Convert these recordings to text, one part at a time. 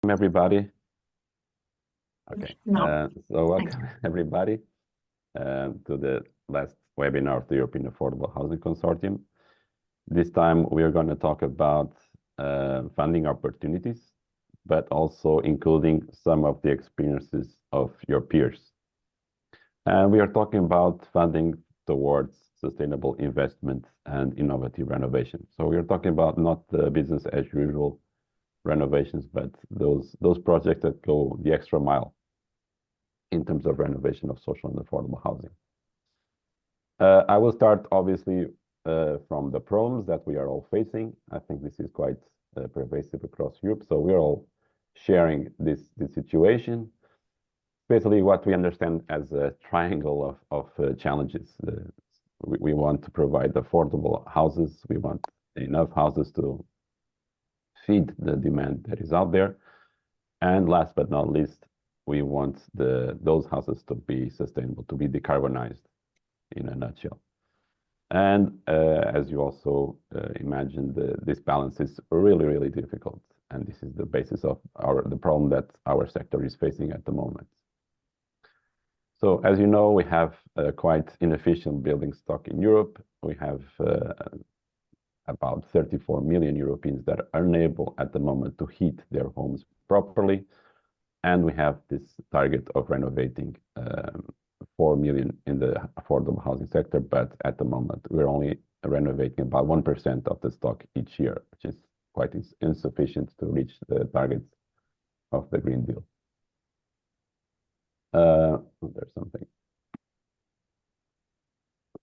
Everybody. Okay. No. So welcome everybody to the last webinar of the European Affordable Housing Consortium. This time we are going to talk about funding opportunities, but also including some of the experiences of your peers. And we are talking about funding towards sustainable investment and innovative renovation. So we are talking about not the business as usual renovations, but those projects that go the extra mile in terms of renovation of social and affordable housing. I will start obviously from the problems that we are all facing. I think this is quite pervasive across Europe. So we're all sharing this situation, basically what we understand as a triangle of challenges. We want to provide affordable houses. We want enough houses to feed the demand that is out there. And last but not least, we want those houses to be sustainable, to be decarbonized in a nutshell. And as you also imagine, this balance is really, really difficult. And this is the basis of the problem that our sector is facing at the moment. So as you know, we have quite inefficient building stock in Europe. We have about 34 million Europeans that are unable at the moment to heat their homes properly. And we have this target of renovating 4 million in the affordable housing sector. But at the moment, we're only renovating about 1% of the stock each year, which is quite insufficient to reach the targets of the Green Deal. There's something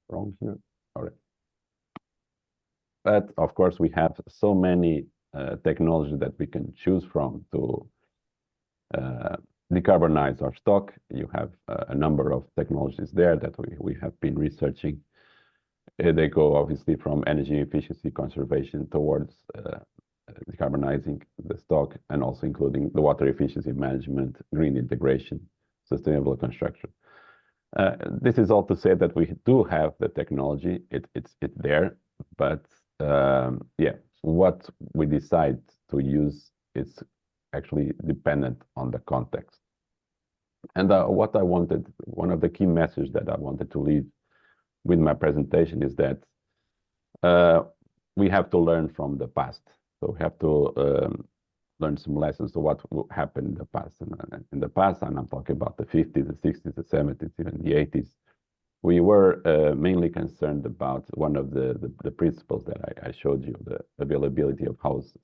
wrong here. All right. But of course, we have so many technologies that we can choose from to decarbonize our stock. You have a number of technologies there that we have been researching. They go obviously from energy efficiency conservation towards decarbonizing the stock, and also including the water efficiency management, green integration, sustainable construction. This is all to say that we do have the technology. It's there, but yeah, what we decide to use is actually dependent on the context. And what I wanted, one of the key messages that I wanted to leave with my presentation is that we have to learn from the past. So we have to learn some lessons to what happened in the past. And in the past, and I'm talking about the 50s, the 60s, the 70s, even the 80s, we were mainly concerned about one of the principles that I showed you, the availability of houses.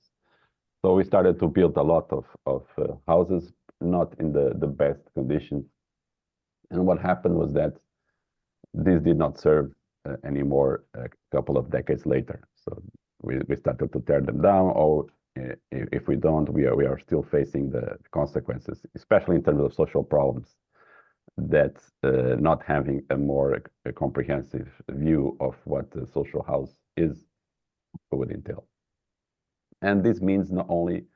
So we started to build a lot of houses, not in the best conditions. And what happened was that this did not serve anymore a couple of decades later. So we started to tear them down, or if we don't, we are still facing the consequences, especially in terms of social problems, that not having a more comprehensive view of what the social house is would entail. And this means not only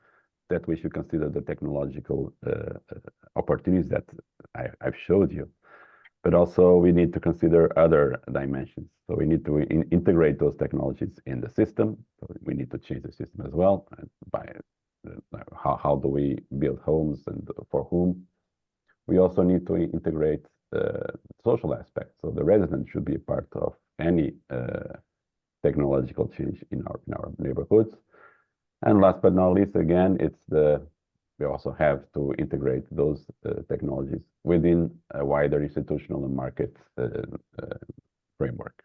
that we should consider the technological opportunities that I've showed you, but also we need to consider other dimensions. So we need to integrate those technologies in the system. So we need to change the system as well. By how do we build homes and for whom? We also need to integrate social aspects. So the resident should be a part of any technological change in our neighborhoods. And last but not least, again, we also have to integrate those technologies within a wider institutional and market framework.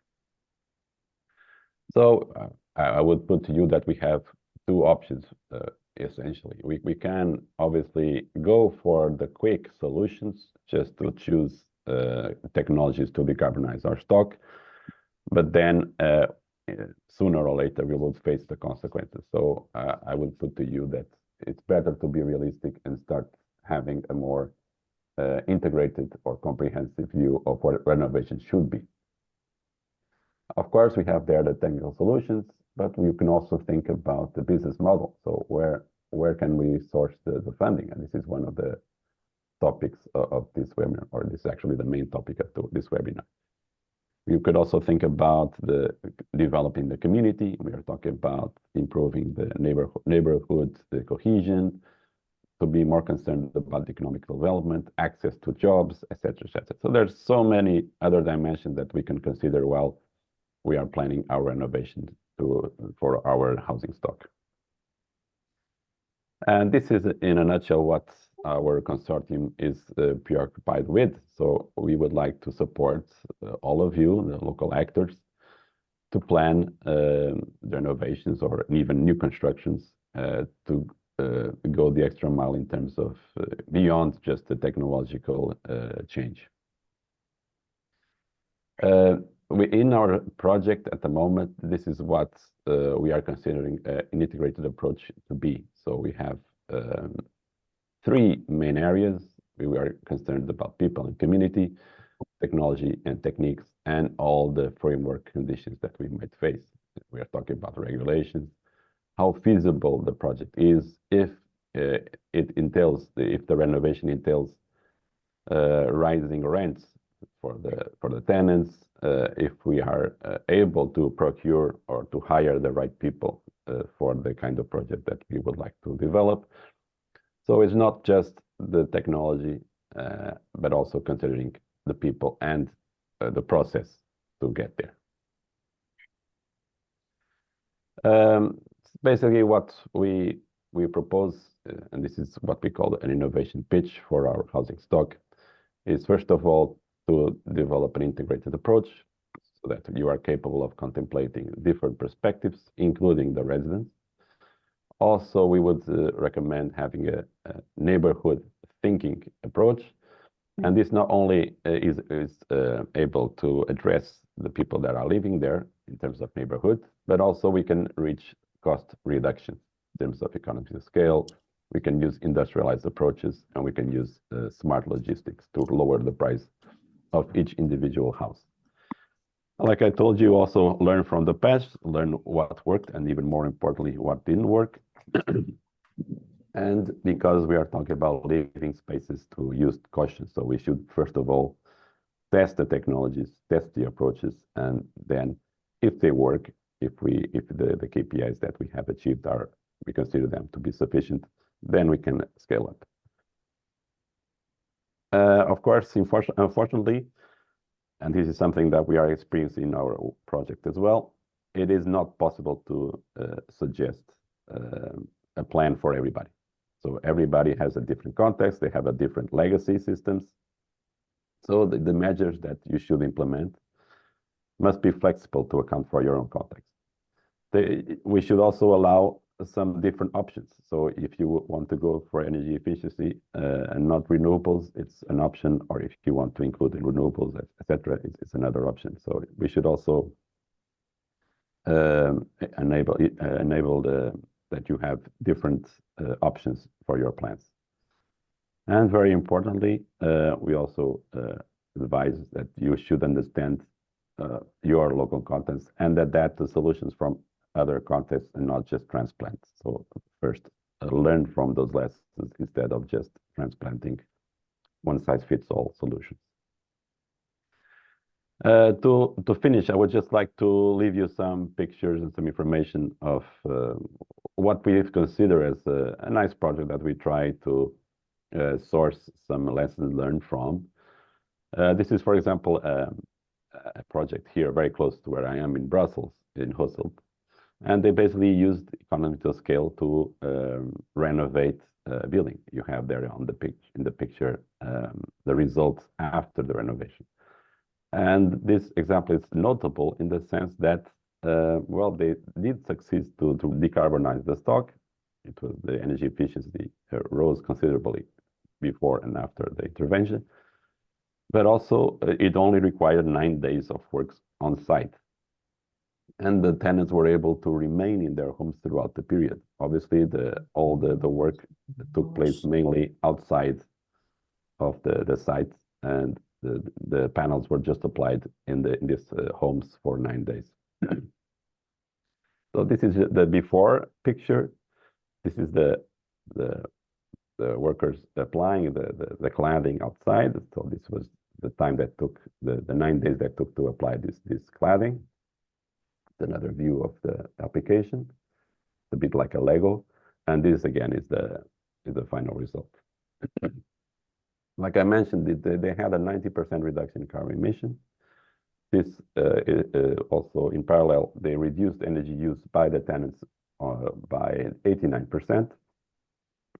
So I would put to you that we have two options, essentially. We can obviously go for the quick solutions, just to choose technologies to decarbonize our stock, but then sooner or later we will face the consequences. So I would put to you that it's better to be realistic and start having a more integrated or comprehensive view of what renovation should be. Of course, we have there the technical solutions, but we can also think about the business model. So where can we source the funding? And this is one of the topics of this webinar, or this is actually the main topic of this webinar. You could also think about developing the community. We are talking about improving the neighborhood, the cohesion, to be more concerned about economic development, access to jobs, etc., etc. So there's so many other dimensions that we can consider while we are planning our renovation for our housing stock. And this is, in a nutshell, what our consortium is preoccupied with. So we would like to support all of you, the local actors, to plan the renovations or even new constructions to go the extra mile in terms of beyond just the technological change. In our project at the moment, this is what we are considering an integrated approach to be. So we have three main areas. We are concerned about people and community, technology and techniques, and all the framework conditions that we might face. We are talking about regulations, how feasible the project is, if if the renovation entails rising rents for the tenants, if we are able to procure or to hire the right people for the kind of project that we would like to develop. So it's not just the technology, but also considering the people and the process to get there. Basically, what we propose, and this is what we call an innovation pitch for our housing stock, is first of all to develop an integrated approach so that you are capable of contemplating different perspectives, including the residents. Also, we would recommend having a neighborhood thinking approach. And this not only is able to address the people that are living there in terms of neighborhood, but also we can reach cost reduction in terms of economies of scale. We can use industrialized approaches, and we can use smart logistics to lower the price of each individual house. Like I told you, also learn from the past, learn what worked, and even more importantly, what didn't work. And because we are talking about living spaces, to use caution. So we should, first of all, test the technologies, test the approaches, and then if they work, if the KPIs that we have achieved we consider them to be sufficient, then we can scale up. Of course, unfortunately, and this is something that we are experiencing in our project as well, it is not possible to suggest a plan for everybody. So everybody has a different context, they have a different legacy systems. So the measures that you should implement must be flexible to account for your own context. We should also allow some different options. So if you want to go for energy efficiency and not renewables, it's an option. Or if you want to include renewables, etc., it's another option. So we should also enable that you have different options for your plans. And very importantly, we also advise that you should understand your local context and adapt the solutions from other contexts and not just transplants. So first, learn from those lessons instead of just transplanting one-size-fits-all solutions. To finish, I would just like to leave you some pictures and some information of what we consider as a nice project that we try to source some lessons learned from. This is, for example, a project here very close to where I am in Brussels, in Hasselt. And they basically used economies of scale to renovate a building. You have there on in the picture the results after the renovation. And this example is notable in the sense that, well, they did succeed to decarbonize the stock. It was the energy efficiency rose considerably before and after the intervention. But also, it only required 9 days of works on site. And the tenants were able to remain in their homes throughout the period. Obviously, all the work took place mainly outside of the site, and the panels were just applied in these homes for 9 days. So this is the before picture. This is the workers applying the cladding outside. So this was the time that took the 9 days that took to apply this cladding. Another view of the application, a bit like a Lego. And this again is is the final result. Like I mentioned, they had a 90% reduction in carbon emission. This also, in parallel, they reduced energy use by the tenants by 89%.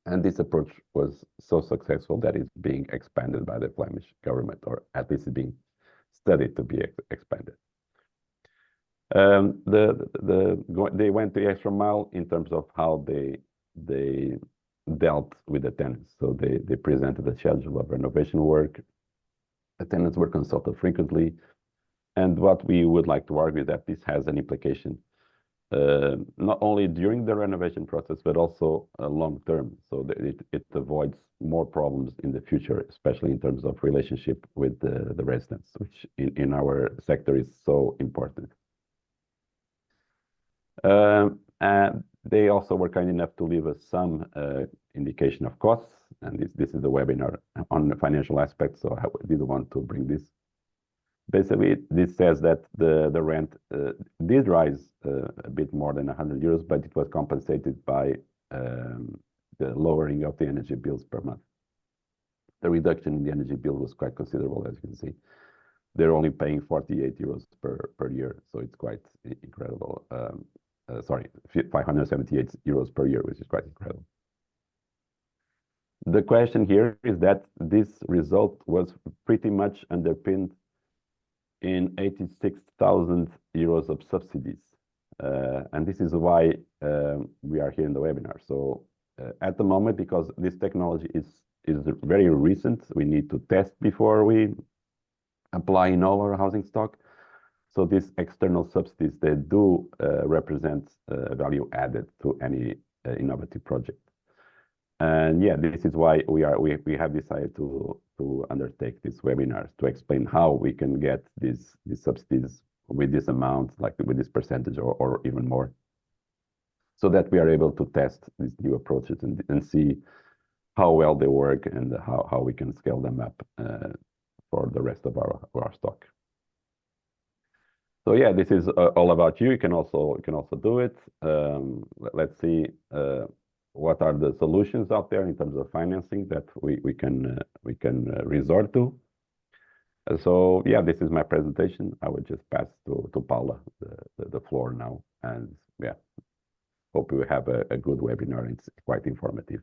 And this approach was so successful that it's being expanded by the Flemish government, or at least being studied to be expanded. They went the extra mile in terms of how they dealt with the tenants. So they presented a schedule of renovation work. The tenants were consulted frequently. And what we would like to argue is that this has an implication not only during the renovation process, but also long term. So that it avoids more problems in the future, especially in terms of relationship with the residents, which in our sector is so important. And they also were kind enough to leave us some indication of costs. And this is the webinar on the financial aspects, so I didn't want to bring this. Basically, this says that the rent did rise a bit more than 100 euros, but it was compensated by the lowering of the energy bills per month. The reduction in the energy bill was quite considerable, as you can see. They're only paying 48 euros per year, so it's quite incredible. Sorry, 578 euros per year, which is quite incredible. The question here is that this result was pretty much underpinned in 86,000 euros of subsidies. And this is why we are here in the webinar. So at the moment, because this technology is very recent, we need to test before we apply in all our housing stock. So these external subsidies, they do represent value added to any innovative project. And yeah, this is why we have decided to undertake these webinars to explain how we can get these subsidies with this amount, like with this percentage or even more, so that we are able to test these new approaches and see how well they work and how we can scale them up for the rest of our stock. So yeah, this is all about you. You can also do it. Let's see what are the solutions out there in terms of financing that we can resort to. So yeah, this is my presentation. I would just pass to Paula the floor now, and yeah, hope we have a good webinar. It's quite informative.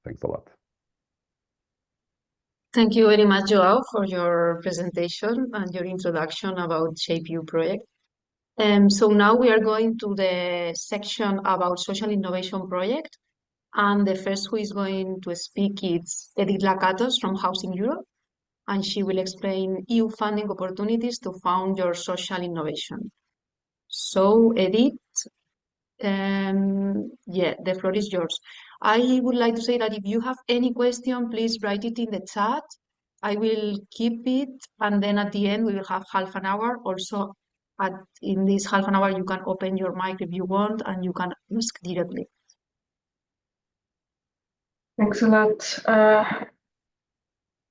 Thanks a lot. Thank you very much, Joao, for your presentation and your introduction about ShapeU project. So now we are going to the section about social innovation project. And the first who is going to speak is Edith Lakatos from Housing Europe, and she will explain EU funding opportunities to fund your social innovation. So Edith, yeah, the floor is yours. I would like to say that if you have any question, please write it in the chat. I will keep it, and then at the end we will have half an hour. Also, in this half an hour, you can open your mic if you want, and you can ask directly. Thanks a lot,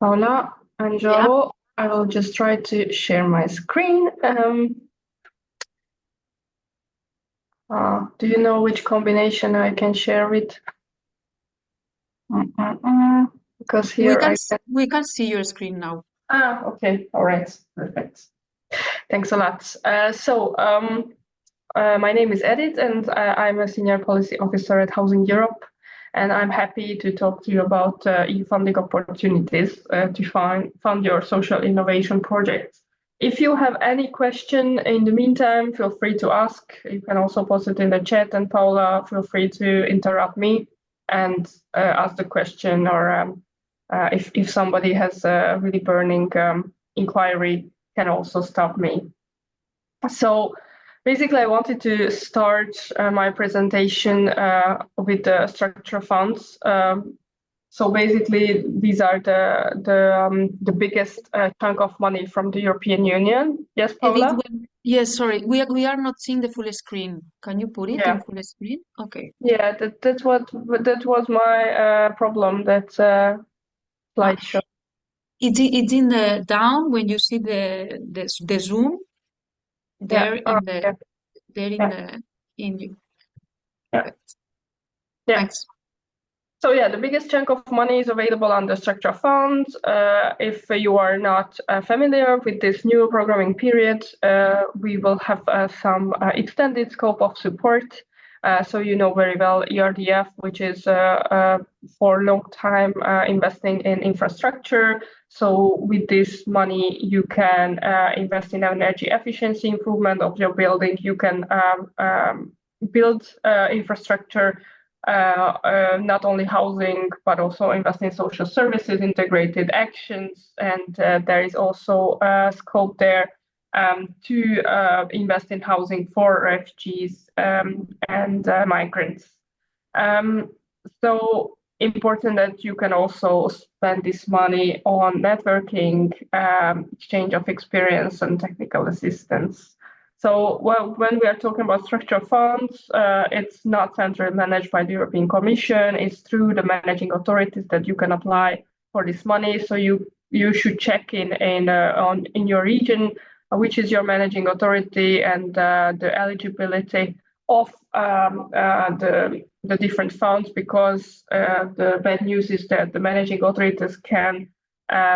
Paula and Joao. Yeah. I will just try to share my screen. Do you know which combination I can share with? Because here we can see your screen now. Okay. All right. Perfect. Thanks a lot. My name is Edith, and I'm a senior policy officer at Housing Europe. And I'm happy to talk to you about EU funding opportunities to fund your social innovation projects. If you have any question in the meantime, feel free to ask. You can also post it in the chat, and Paula, feel free to interrupt me and ask the question, or if somebody has a really burning inquiry, can also stop me. So basically, I wanted to start my presentation with the structural funds. So basically, these are the biggest chunk of money from the European Union. Yes, Paula? Yes, sorry, we are not seeing the full screen. Can you put it in full screen? Okay. Yeah, that was my problem. That slideshow. It's in the down when you see the zoom. There in the there in the in you. Yeah. Thanks. So yeah, the biggest chunk of money is available under structural funds. If you are not familiar with this new programming period, we will have some extended scope of support. So you know very well ERDF, which is for a long time investing in infrastructure. So with this money, you can invest in energy efficiency improvement of your building. You can build infrastructure, not only housing, but also invest in social services, integrated actions, and there is also a scope there to invest in housing for refugees and migrants. So important that you can also spend this money on networking, exchange of experience, and technical assistance. So when we are talking about structural funds, it's not centrally managed by the European Commission. It's through the managing authorities that you can apply for this money. So you should check in your region which is your managing authority and the eligibility of the different funds, because the bad news is that the managing authorities can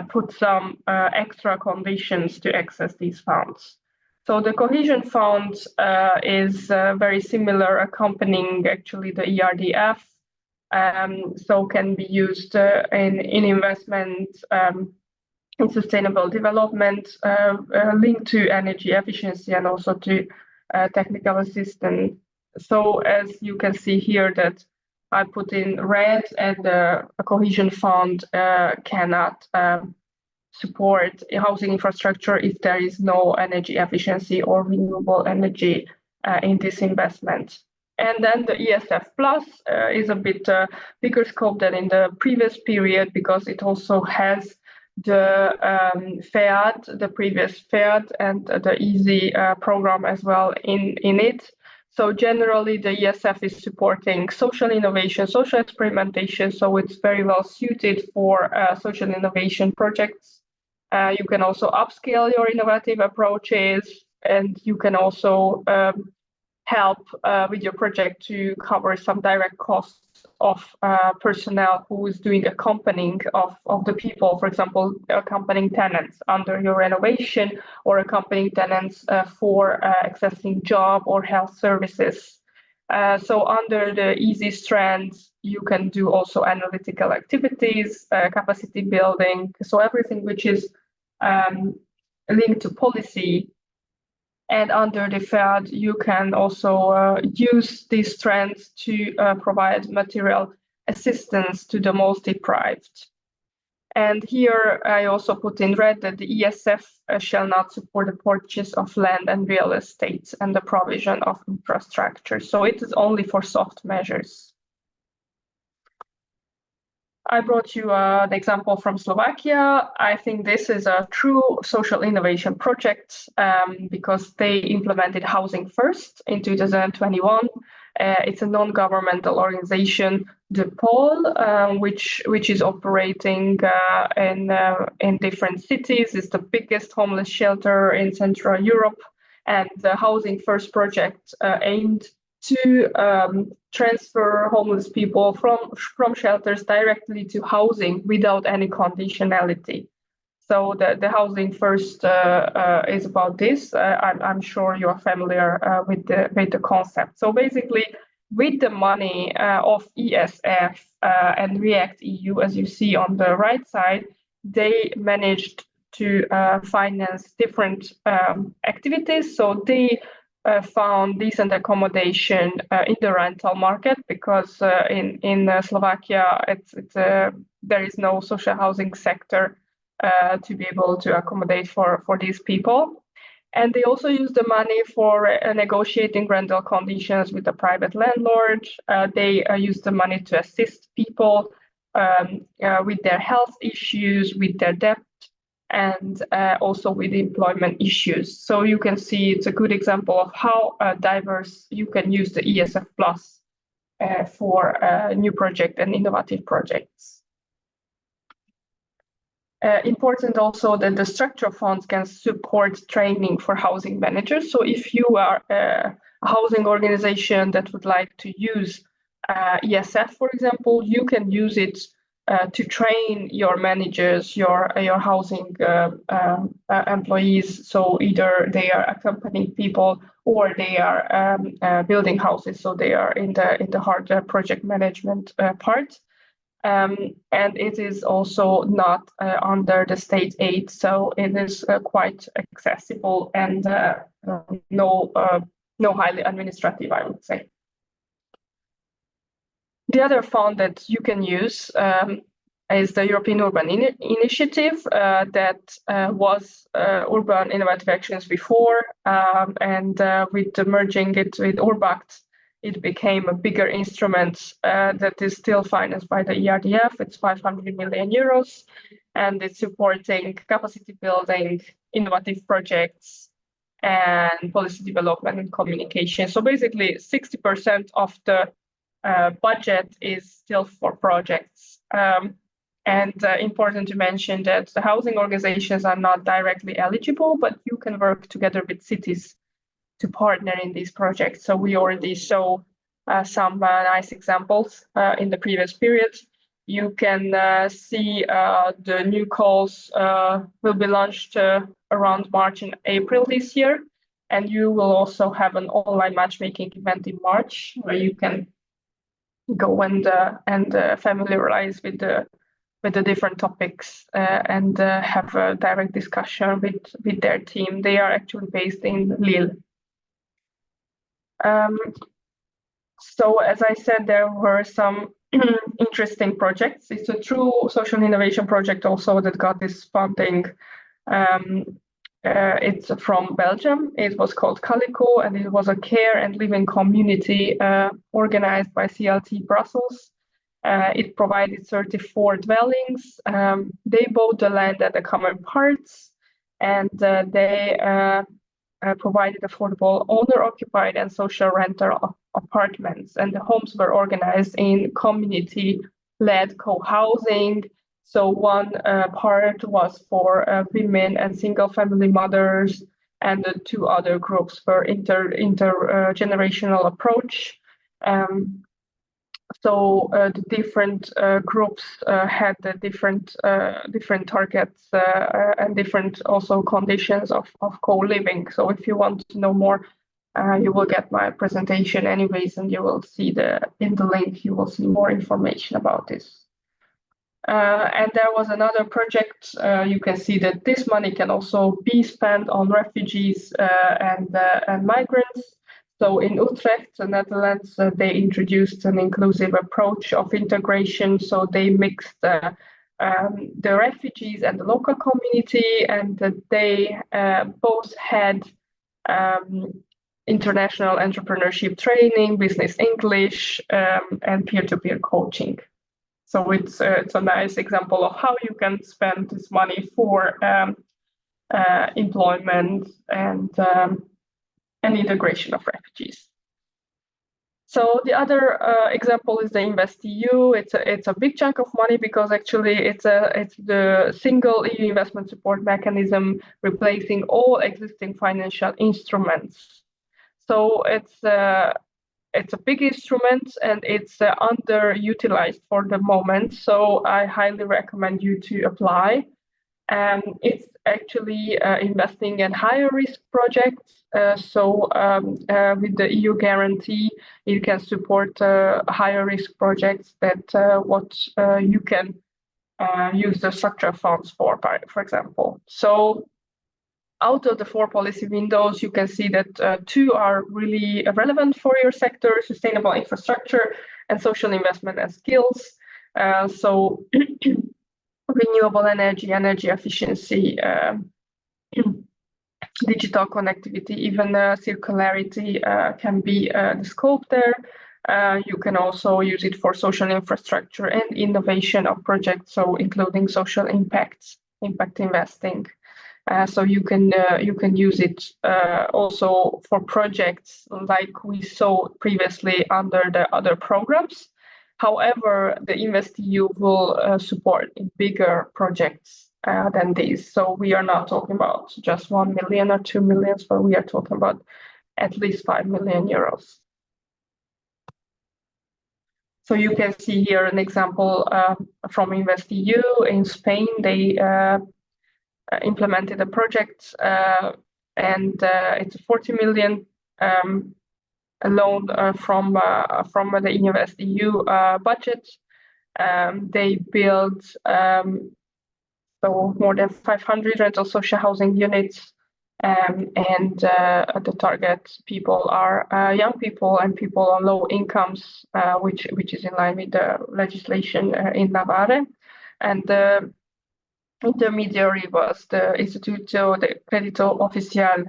put some extra conditions to access these funds. So the cohesion fund is very similar, accompanying actually the ERDF, so can be used in investment in sustainable development, linked to energy efficiency and also to technical assistance. So as you can see here that I put in red, and the cohesion fund cannot support housing infrastructure if there is no energy efficiency or renewable energy in this investment. And then the ESF Plus is a bit bigger scope than in the previous period, because it also has the FEAD, the previous FEAD, and the EASY program as well in it. So generally, the ESF is supporting social innovation, social experimentation, so it's very well suited for social innovation projects. You can also upscale your innovative approaches, and you can also help with your project to cover some direct costs of personnel who is doing accompanying of the people, for example, accompanying tenants under your renovation, or accompanying tenants for accessing job or health services. So under the easy strands, you can do also analytical activities, capacity building, so everything which is linked to policy. And under the FEAD, you can also use these strands to provide material assistance to the most deprived. And here I also put in red that the ESF shall not support the purchase of land and real estate and the provision of infrastructure. So it is only for soft measures. I brought you the example from Slovakia. I think this is a true social innovation project because they implemented Housing First in 2021. It's a non-governmental organization, the POL, which is operating in different cities. It's the biggest homeless shelter in Central Europe, and the Housing First project aimed to transfer homeless people from shelters directly to housing without any conditionality. So the Housing First is about this. I'm sure you are familiar with the concept. So basically, with the money of ESF and React EU, as you see on the right side, they managed to finance different activities. So they found decent accommodation in the rental market, because in Slovakia there is no social housing sector to be able to accommodate for these people. And they also use the money for negotiating rental conditions with the private landlord. They use the money to assist people with their health issues, with their debt, and also with employment issues. So you can see it's a good example of how diverse you can use the ESF Plus for new project and innovative projects. Important also that the structural funds can support training for housing managers. So if you are a housing organization that would like to use ESF, for example, you can use it to train your managers, your housing employees. So either they are accompanying people or they are building houses. So they are in the hard project management part. And it is also not under the state aid, so it is quite accessible and no highly administrative, I would say. The other fund that you can use is the European Urban Initiative that was Urban Innovative Actions before, and with merging it with Urbact, it became a bigger instrument that is still financed by the ERDF. It's 500 million euros, and it's supporting capacity building, innovative projects, and policy development and communication. So basically, 60% of the budget is still for projects. And important to mention that the housing organizations are not directly eligible, but you can work together with cities to partner in these projects. So we already saw some nice examples in the previous period. You can see the new calls will be launched around March and April this year. And you will also have an online matchmaking event in March where you can go and familiarize with the different topics and have a direct discussion with their team. They are actually based in Lille. So as I said, there were some interesting projects. It's a true social innovation project also that got this funding. It's from Belgium. It was called Calico, and it was a care and living community organized by CLT Brussels. It provided 34 dwellings. They bought the land at the common parts, and they provided affordable owner-occupied and social rental apartments. And the homes were organized in community-led co-housing. So one part was for women and single-family mothers, and the two other groups were intergenerational approach. So the different groups had the different targets and different also conditions of co-living. So if you want to know more, you will get my presentation anyways, and you will see in the link, you will see more information about this. And there was another project. You can see that this money can also be spent on refugees and migrants. So in Utrecht, the Netherlands, they introduced an inclusive approach of integration. So they mixed the refugees and the local community, and they both had international entrepreneurship training, business English, and peer-to-peer coaching. So it's a nice example of how you can spend this money for employment and integration of refugees. So the other example is the InvestEU. It's a big chunk of money because actually it's the single EU investment support mechanism replacing all existing financial instruments. So it's a big instrument and it's underutilized for the moment. So I highly recommend you to apply. It's actually investing in higher risk projects. So with the EU guarantee, you can support higher risk projects that you can use the structural funds for example. So out of the 4 policy windows, you can see that 2 are really relevant for your sector: sustainable infrastructure and social investment and skills. So renewable energy efficiency, digital connectivity, even circularity can be the scope there. You can also use it for social infrastructure and innovation of projects, so including social impact investing. So you can use it also for projects like we saw previously under the other programs. However, the InvestEU will support bigger projects than these. So we are not talking about just 1 million or 2 million, but we are talking about at least 5 million euros. So you can see here an example from InvestEU. In Spain, they implemented a project, and it's a 40 million a loan from the InvestEU budget. They built so more than 500 rental social housing units, and the target people are young people and people on low incomes, which is in line with the legislation in Navarre. And the intermediary was the Instituto de Crédito Oficial.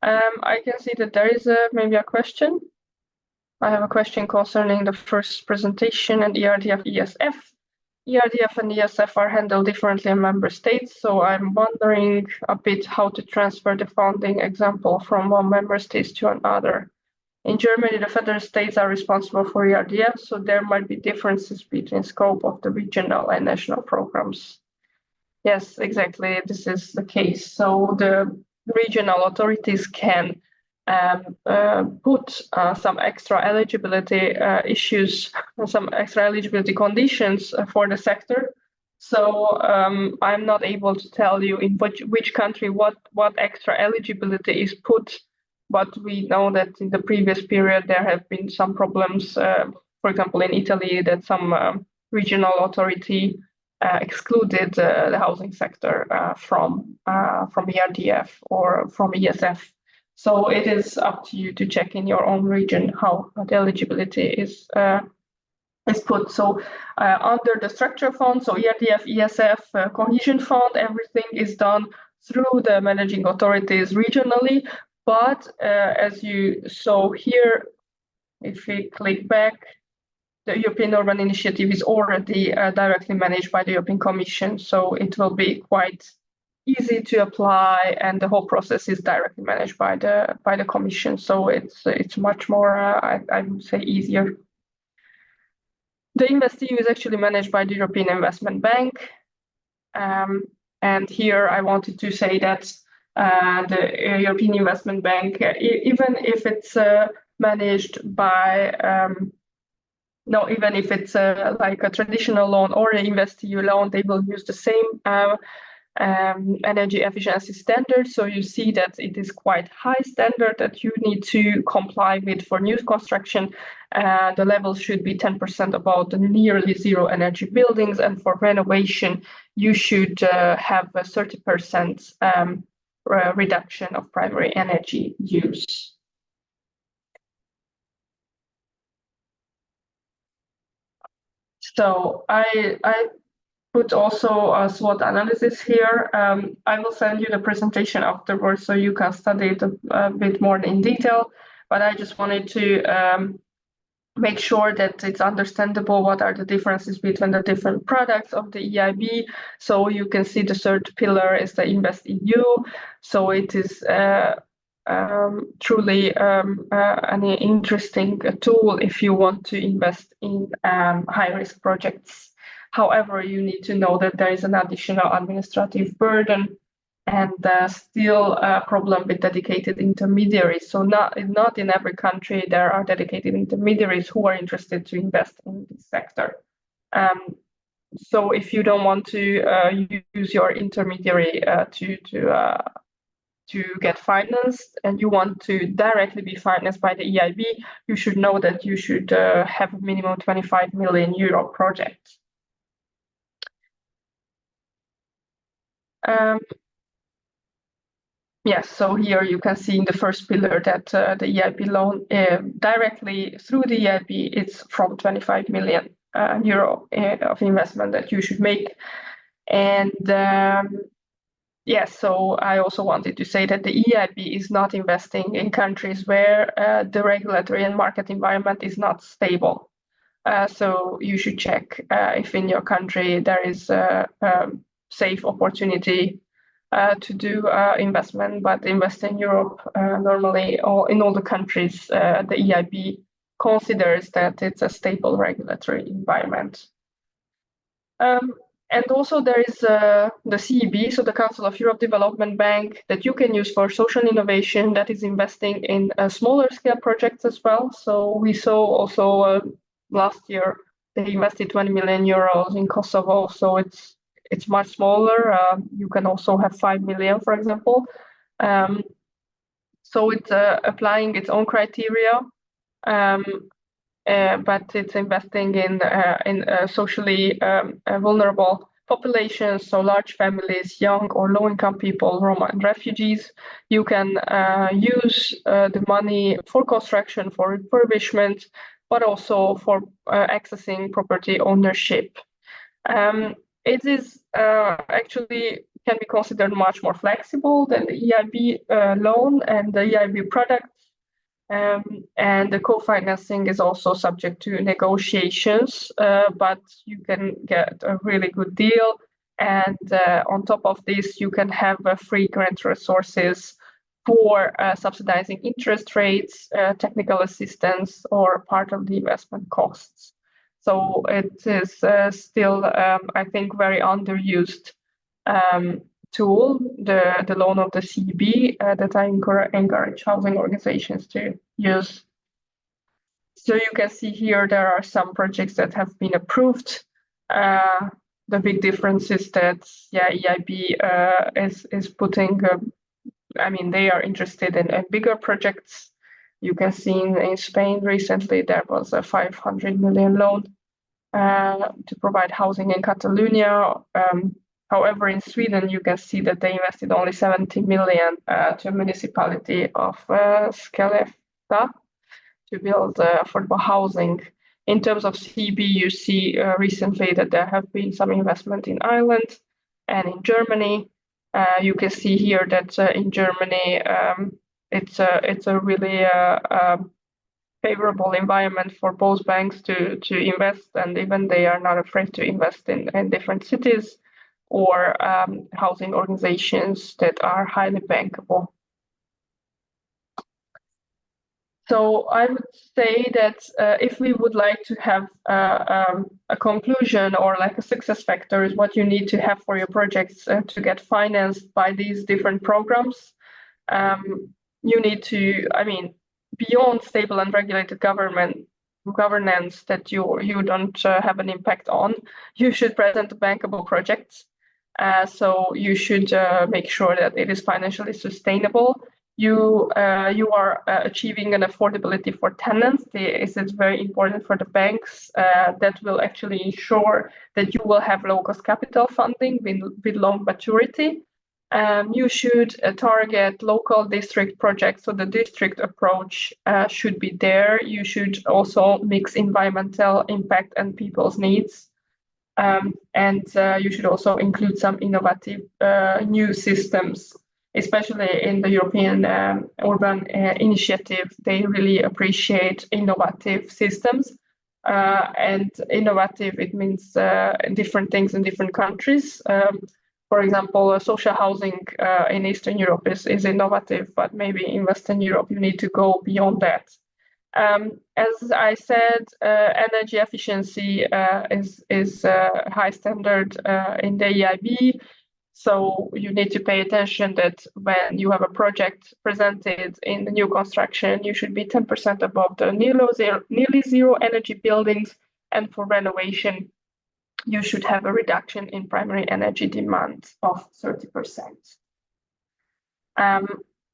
I can see that there is maybe a question. I have a question concerning the first presentation and ERDF ESF. ERDF and ESF are handled differently in member states, so I'm wondering a bit how to transfer the funding example from one member state to another. In Germany, the federal states are responsible for ERDF, so there might be differences between scope of the regional and national programs. Yes, exactly, this is the case. So the regional authorities can put some extra eligibility issues, some extra eligibility conditions for the sector. So I'm not able to tell you in which country what extra eligibility is put, but we know that in the previous period there have been some problems. For example, in Italy, that some regional authority excluded the housing sector from ERDF or from ESF. So it is up to you to check in your own region how the eligibility is put. So under the structure fund, so ERDF, ESF, cohesion fund, everything is done through the managing authorities regionally. But as you saw here, if we click back, the European Urban Initiative is already directly managed by the European Commission, so it will be quite easy to apply, and the whole process is directly managed by the Commission. So it's much more, I would say, easier. The InvestEU is actually managed by the European Investment Bank, and here I wanted to say that the European Investment Bank, even if it's managed by even if it's like a traditional loan or an InvestEU loan, they will use the same energy efficiency standard. So you see that it is quite high standard that you need to comply with for new construction. The level should be 10% above the nearly zero energy buildings, and for renovation you should have a 30% reduction of primary energy use. So I put also a SWOT analysis here. I will send you the presentation afterwards so you can study it a bit more in detail, but I just wanted to make sure that it's understandable what are the differences between the different products of the EIB. So you can see the third pillar is the InvestEU. So it is truly an interesting tool if you want to invest in high-risk projects. However, you need to know that there is an additional administrative burden and still a problem with dedicated intermediaries. So not in every country there are dedicated intermediaries who are interested to invest in this sector. So if you don't want to use your intermediary to get financed and you want to directly be financed by the EIB, you should know that you should have a minimum 25 million euro project. Yes, so here you can see in the first pillar that the EIB loan directly through the EIB, it's from 25 million euro of investment that you should make. And yes, so I also wanted to say that the EIB is not investing in countries where the regulatory and market environment is not stable. So you should check if in your country there is a safe opportunity to do investment, but invest in Europe normally, or in all the countries, the EIB considers that it's a stable regulatory environment. And also there is the CEB, so the Council of Europe Development Bank, that you can use for social innovation, that is investing in smaller scale projects as well. So we saw also last year they invested 20 million euros in Kosovo, so it's much smaller. You can also have 5 million, for example. So it's applying its own criteria, but it's investing in socially vulnerable populations, so large families, young or low-income people, Roma and refugees. You can use the money for construction, for refurbishment, but also for accessing property ownership. It is actually can be considered much more flexible than the EIB loan and the EIB products. And the co-financing is also subject to negotiations, but you can get a really good deal. And on top of this, you can have free grant resources for subsidizing interest rates, technical assistance, or part of the investment costs. So it is still, I think, very underused tool, the loan of the CB, that I encourage housing organizations to use. So you can see here there are some projects that have been approved. The big difference is that EIB is putting, I mean, they are interested in bigger projects. You can see in Spain recently there was a 500 million loan to provide housing in Catalonia. However, in Sweden, you can see that they invested only 70 million to a municipality of Skellefteå to build affordable housing. In terms of CB, you see recently that there have been some investment in Ireland and in Germany. You can see here that in Germany, it's a really favorable environment for both banks to invest, and even they are not afraid to invest in different cities or housing organizations that are highly bankable. So I would say that if we would like to have a conclusion or like a success factor is what you need to have for your projects to get financed by these different programs, you need to, I mean, beyond stable and regulated governance that you don't have an impact on, you should present bankable projects. So you should make sure that it is financially sustainable. You are achieving an affordability for tenants. This is very important for the banks. That will actually ensure that you will have low-cost capital funding with long maturity. You should target local district projects, so the district approach should be there. You should also mix environmental impact and people's needs. And you should also include some innovative new systems, especially in the European Urban Initiative. They really appreciate innovative systems. And innovative, it means different things in different countries. For example, social housing in Eastern Europe is innovative, but maybe in Western Europe, you need to go beyond that. As I said, energy efficiency is a high standard in the EIB. So you need to pay attention that when you have a project presented in the new construction, you should be 10% above the nearly zero energy buildings. And for renovation, you should have a reduction in primary energy demand of 30%.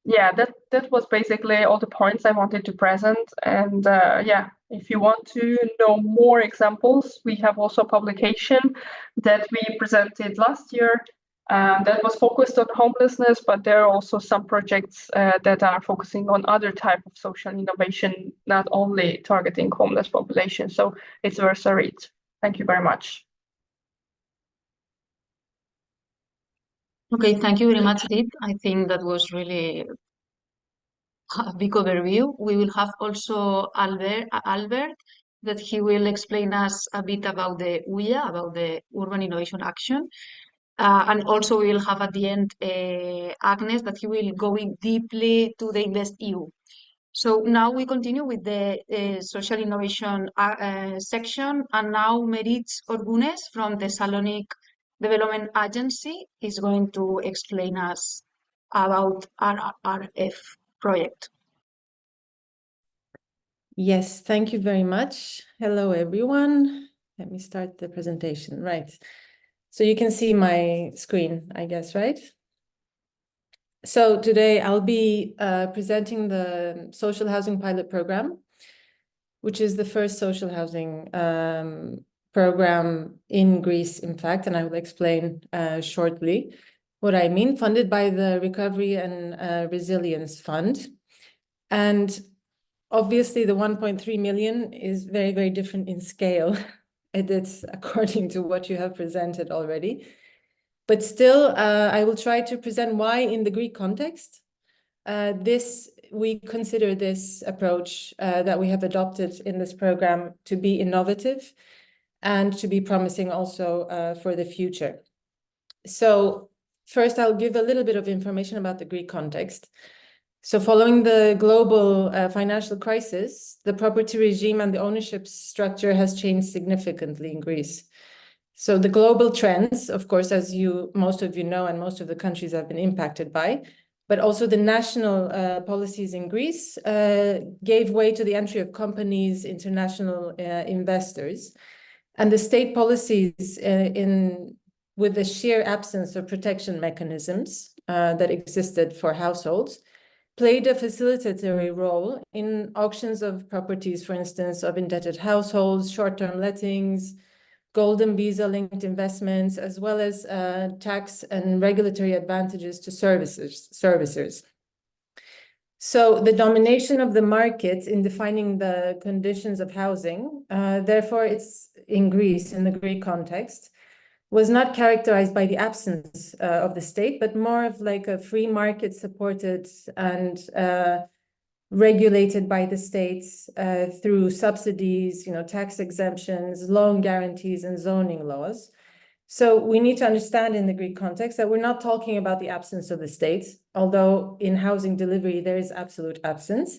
Yeah, that was basically all the points I wanted to present. And yeah, if you want to know more examples, we have also a publication that we presented last year that was focused on homelessness, but there are also some projects that are focusing on other type of social innovation, not only targeting homeless population. So it's worth a read. Thank you very much. Okay, thank you very much, Edith. I think that was really a big overview. We will have also Albert, that he will explain us a bit about the UIA, about the Urban Innovation Action. And also we will have at the end Agnes, that he will go in deeply to the InvestEU. So now we continue with the social innovation section, and now Meritz Orgunes from the Thessalonic Development Agency is going to explain us about RRF project. Yes, thank you very much. Hello, everyone. Let me start the presentation. Right. So you can see my screen, I guess, right? So today I'll be presenting the social housing pilot program, which is the first social housing program in Greece, in fact, and I will explain shortly what I mean, funded by the Recovery and Resilience Fund. And obviously, the 1.3 million is very, very different in scale. It's according to what you have presented already. But still, I will try to present why in the Greek context, we consider this approach that we have adopted in this program to be innovative and to be promising also for the future. So first, I'll give a little bit of information about the Greek context. So following the global financial crisis, the property regime and the ownership structure has changed significantly in Greece. So the global trends, of course, as most of you know, and most of the countries have been impacted by, but also the national policies in Greece gave way to the entry of companies, international investors, and the state policies with the sheer absence of protection mechanisms that existed for households played a facilitatory role in auctions of properties, for instance, of indebted households, short-term lettings, golden visa-linked investments, as well as tax and regulatory advantages to servicers. So the domination of the market in defining the conditions of housing, therefore it's in Greece, in the Greek context, was not characterized by the absence of the state, but more of like a free market supported and regulated by the states through subsidies, tax exemptions, loan guarantees, and zoning laws. So we need to understand in the Greek context that we're not talking about the absence of the state, although in housing delivery there is absolute absence,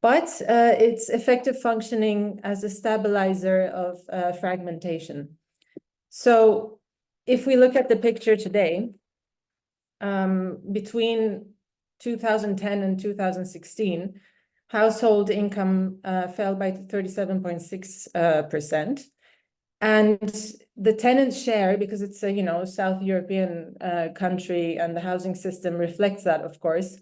but it's effective functioning as a stabilizer of fragmentation. So if we look at the picture today, between 2010 and 2016, household income fell by 37.6%. And the tenant share, because it's a South European country and the housing system reflects that, of course,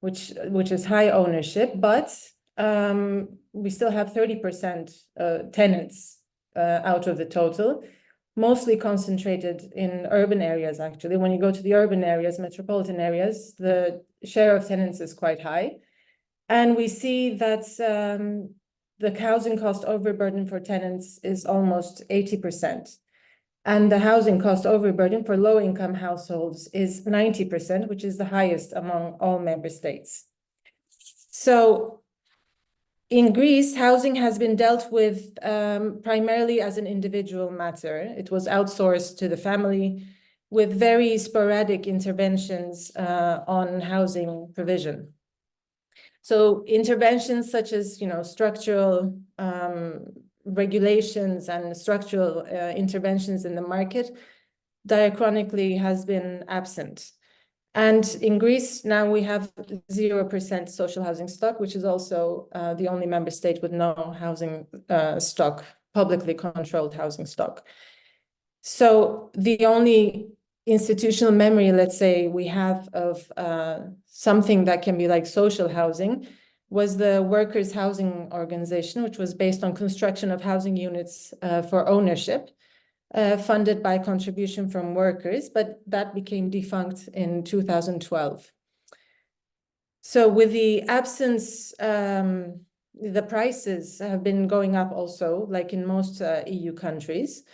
which is high ownership, but we still have 30% tenants out of the total, mostly concentrated in urban areas, actually. When you go to the urban areas, metropolitan areas, the share of tenants is quite high. And we see that the housing cost overburden for tenants is almost 80%. And the housing cost overburden for low-income households is 90%, which is the highest among all member states. So in Greece, housing has been dealt with primarily as an individual matter. It was outsourced to the family with very sporadic interventions on housing provision. So interventions such as, structural regulations and structural interventions in the market diachronically has been absent. And in Greece, now we have 0% social housing stock, which is also the only member state with no housing stock, publicly controlled housing stock. So the only institutional memory, let's say, we have of something that can be like social housing was the Workers' Housing Organization, which was based on construction of housing units for ownership. Funded by contribution from workers, but that became defunct in 2012. So with the absence, the prices have been going up also, like in most EU countries.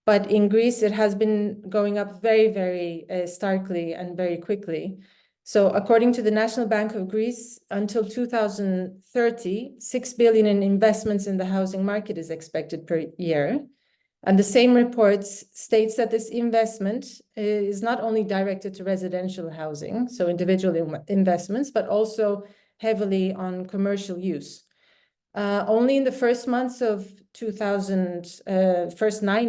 But in Greece, it has been going up very, very starkly and very quickly. So according to the National Bank of Greece, until 2030, 6 billion in investments in the housing market is expected per year. And the same report states that this investment is not only directed to residential housing, so individual investments, but also heavily on commercial use. Only in the first 9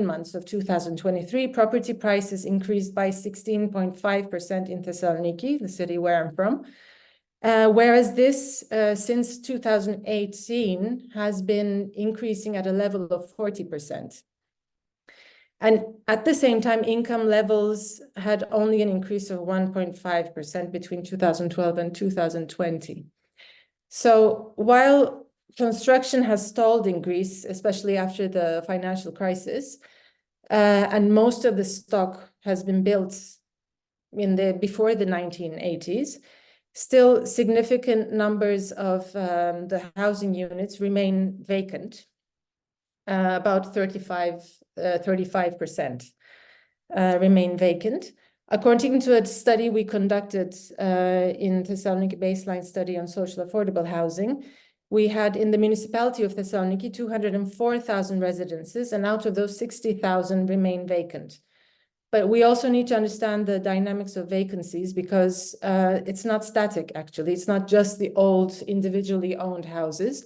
months of 2023, property prices increased by 16.5% in Thessaloniki, the city where I'm from, Whereas this, since 2018, has been increasing at a level of 40%. And at the same time, income levels had only an increase of 1.5% between 2012 and 2020. So while construction has stalled in Greece, especially after the financial crisis, and most of the stock has been built before the 1980s, still significant numbers of the housing units remain vacant. About 35% remain vacant. According to a study we conducted in Thessaloniki baseline study on social affordable housing, we had in the municipality of Thessaloniki 204,000 residences, and out of those 60,000 remain vacant. But we also need to understand the dynamics of vacancies, because it's not static, actually. It's not just the old individually owned houses,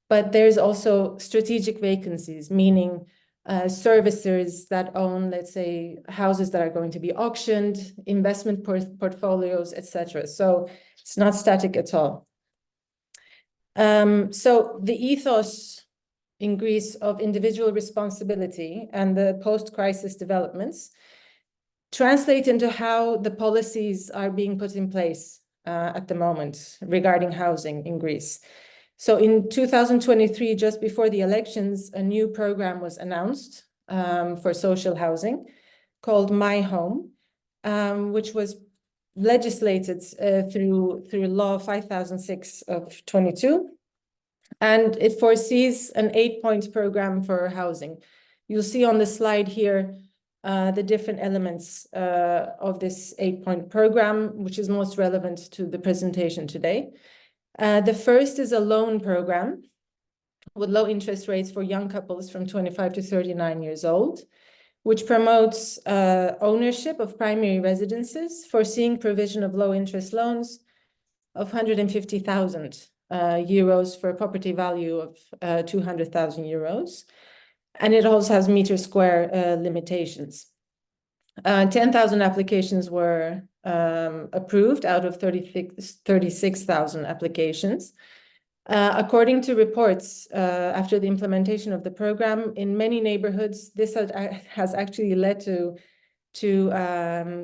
but there's also strategic vacancies, meaning servicers that own, let's say, houses that are going to be auctioned, investment portfolios, etc. So it's not static at all. So the ethos in Greece of individual responsibility and the post-crisis developments translate into how the policies are being put in place at the moment regarding housing in Greece. So in 2023, just before the elections, a new program was announced for social housing called My Home, which was legislated through Law 5006 of 22. And it foresees an 8-point program for housing. You'll see on the slide here the different elements of this 8-point program, which is most relevant to the presentation today. The first is a loan program with low interest rates for young couples from 25 to 39 years old, which promotes ownership of primary residences, foreseeing provision of low interest loans of 150,000 euros for a property value of 200,000 euros. And it also has meter square limitations. 10,000 applications were approved out of 36,000 applications. According to reports, after the implementation of the program, in many neighborhoods, this has actually led to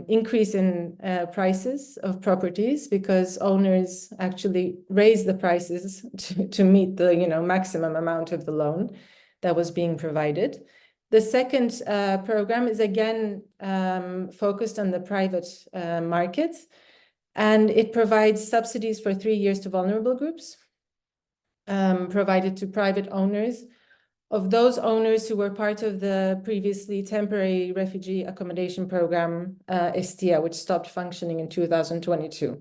increase in prices of properties, because owners actually raise the prices to meet the maximum amount of the loan that was being provided. The second program is again focused on the private market, and it provides subsidies for 3 years to vulnerable groups, provided to private owners of those owners who were part of the previously temporary refugee accommodation program, Estia, which stopped functioning in 2022.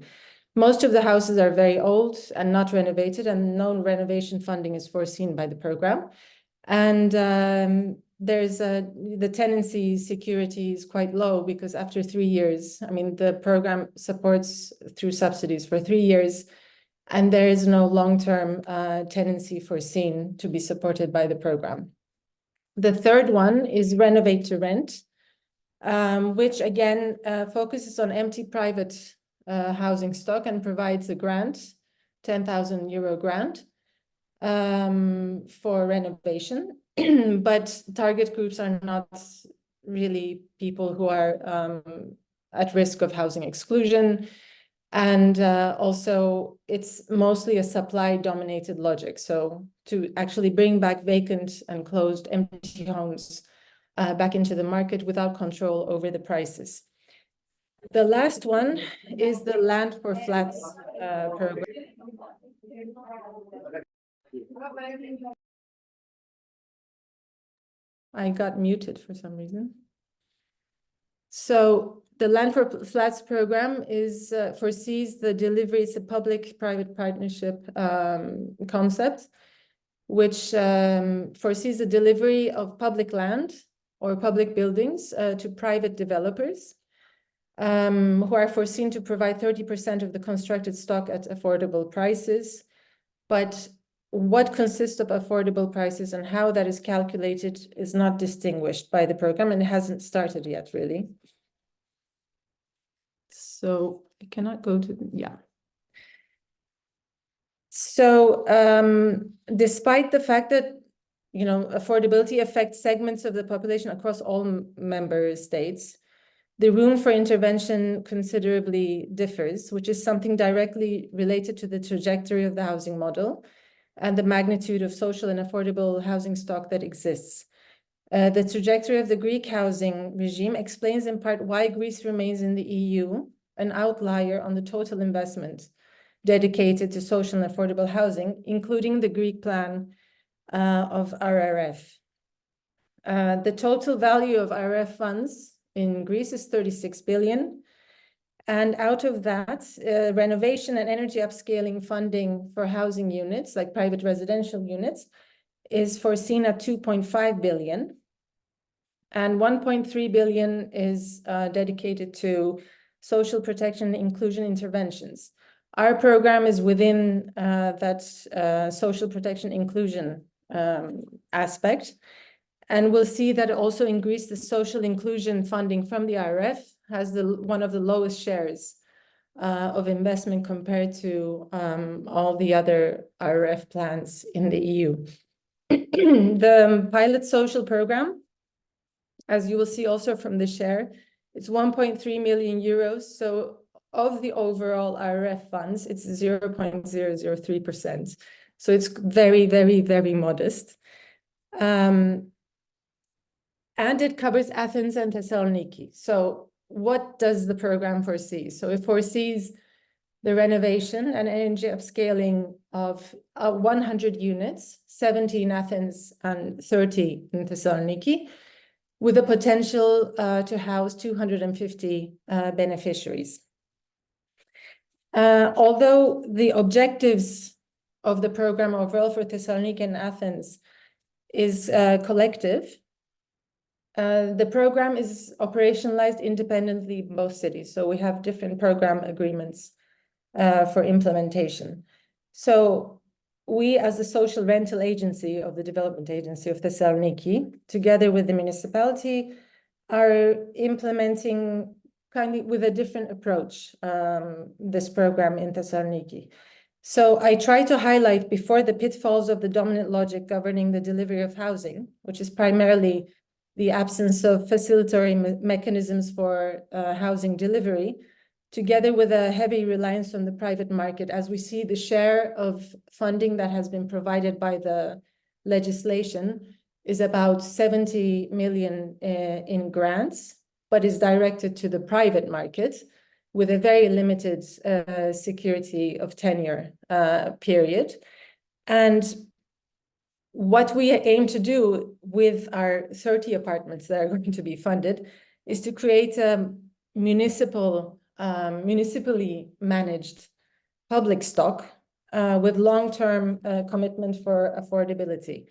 Most of the houses are very old and not renovated, and no renovation funding is foreseen by the program. And there's the tenancy security is quite low, because after 3 years, I mean, the program supports through subsidies for 3 years, and there is no long-term tenancy foreseen to be supported by the program. The third one is Renovate to Rent, which again focuses on empty private housing stock and provides a grant, 10,000 euro grant for renovation. But target groups are not really people who are at risk of housing exclusion. And also, it's mostly a supply-dominated logic. So to actually bring back vacant and closed empty homes back into the market without control over the prices. The last one is the Land for Flats program. I got muted for some reason. So the Land for Flats program foresees the delivery. It's a public-private partnership concept, which foresees the delivery of public land or public buildings to private developers, who are foreseen to provide 30% of the constructed stock at affordable prices. But what consists of affordable prices and how that is calculated is not distinguished by the program, and it hasn't started yet, really. So I cannot go to, yeah. So despite the fact that, you know, affordability affects segments of the population across all member states, the room for intervention considerably differs, which is something directly related to the trajectory of the housing model and the magnitude of social and affordable housing stock that exists. The trajectory of the Greek housing regime explains in part why Greece remains in the EU, an outlier on the total investment dedicated to social and affordable housing, including the Greek plan of RRF. The total value of RRF funds in Greece is 36 billion. And out of that, renovation and energy upscaling funding for housing units, like private residential units, is foreseen at 2.5 billion. And 1.3 billion is dedicated to social protection and inclusion interventions. Our program is within that social protection inclusion aspect. And we'll see that also in Greece, the social inclusion funding from the RRF has one of the lowest shares of investment compared to all the other RRF plans in the EU. The pilot social program, as you will see also from the share, it's 1.3 million euros. So of the overall RRF funds, it's 0.003%. So it's very, very, very modest. And it covers Athens and Thessaloniki. So what does the program foresee? So it foresees the renovation and energy upscaling of 100 units, 70 in Athens and 30 in Thessaloniki, with the potential to house 250 beneficiaries. Although the objectives of the program overall for Thessaloniki and Athens is collective, the program is operationalized independently in both cities. So we have different program agreements for implementation. So we, as the social rental agency of the development agency of Thessaloniki, together with the municipality, are implementing kind of with a different approach this program in Thessaloniki. So I try to highlight before the pitfalls of the dominant logic governing the delivery of housing, which is primarily the absence of facilitatory mechanisms for housing delivery, together with a heavy reliance on the private market, as we see the share of funding that has been provided by the legislation is about 70 million in grants, but is directed to the private market with a very limited security of tenure period. And what we aim to do with our 30 apartments that are going to be funded is to create a municipally managed public stock with long-term commitment for affordability.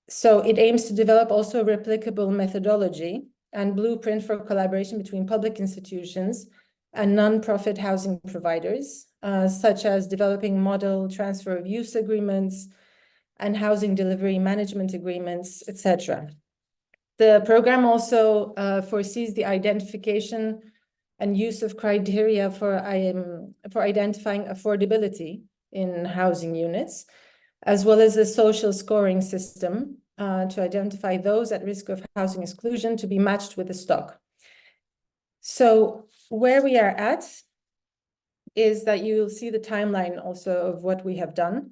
So it aims to develop also a replicable methodology and blueprint for collaboration between public institutions and non-profit housing providers, such as developing model transfer of use agreements and housing delivery management agreements, etc. The program also foresees the identification and use of criteria for identifying affordability in housing units, as well as a social scoring system to identify those at risk of housing exclusion to be matched with the stock. So where we are at is that you'll see the timeline also of what we have done.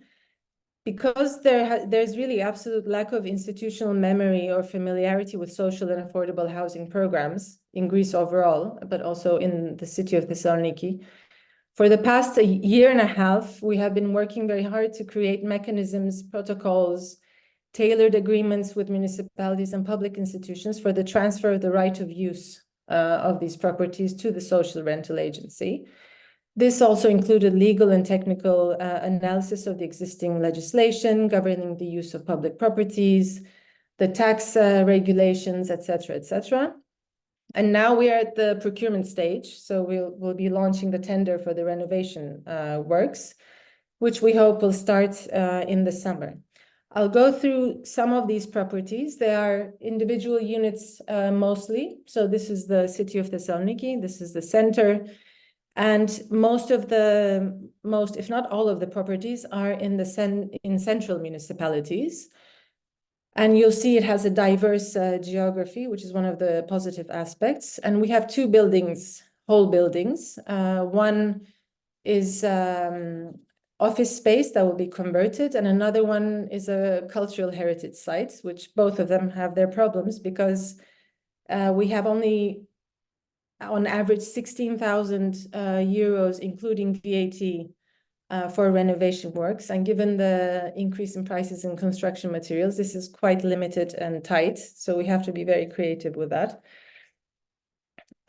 Because there's really absolute lack of institutional memory or familiarity with social and affordable housing programs in Greece overall, but also in the city of Thessaloniki. For the past year and a half, we have been working very hard to create mechanisms, protocols, tailored agreements with municipalities and public institutions for the transfer of the right of use of these properties to the social rental agency. This also included legal and technical analysis of the existing legislation governing the use of public properties, the tax regulations, etc., etc. And now we are at the procurement stage. So we'll be launching the tender for the renovation works, which we hope will start in the summer. I'll go through some of these properties. They are individual units mostly. So this is the city of Thessaloniki. This is the center. And most, if not all of the properties are in central municipalities. And you'll see it has a diverse geography, which is one of the positive aspects. And we have two buildings, whole buildings. One is office space that will be converted, and another one is a cultural heritage site, which both of them have their problems because we have only, on average, 16,000 euros, including VAT, for renovation works. And given the increase in prices in construction materials, this is quite limited and tight. So we have to be very creative with that.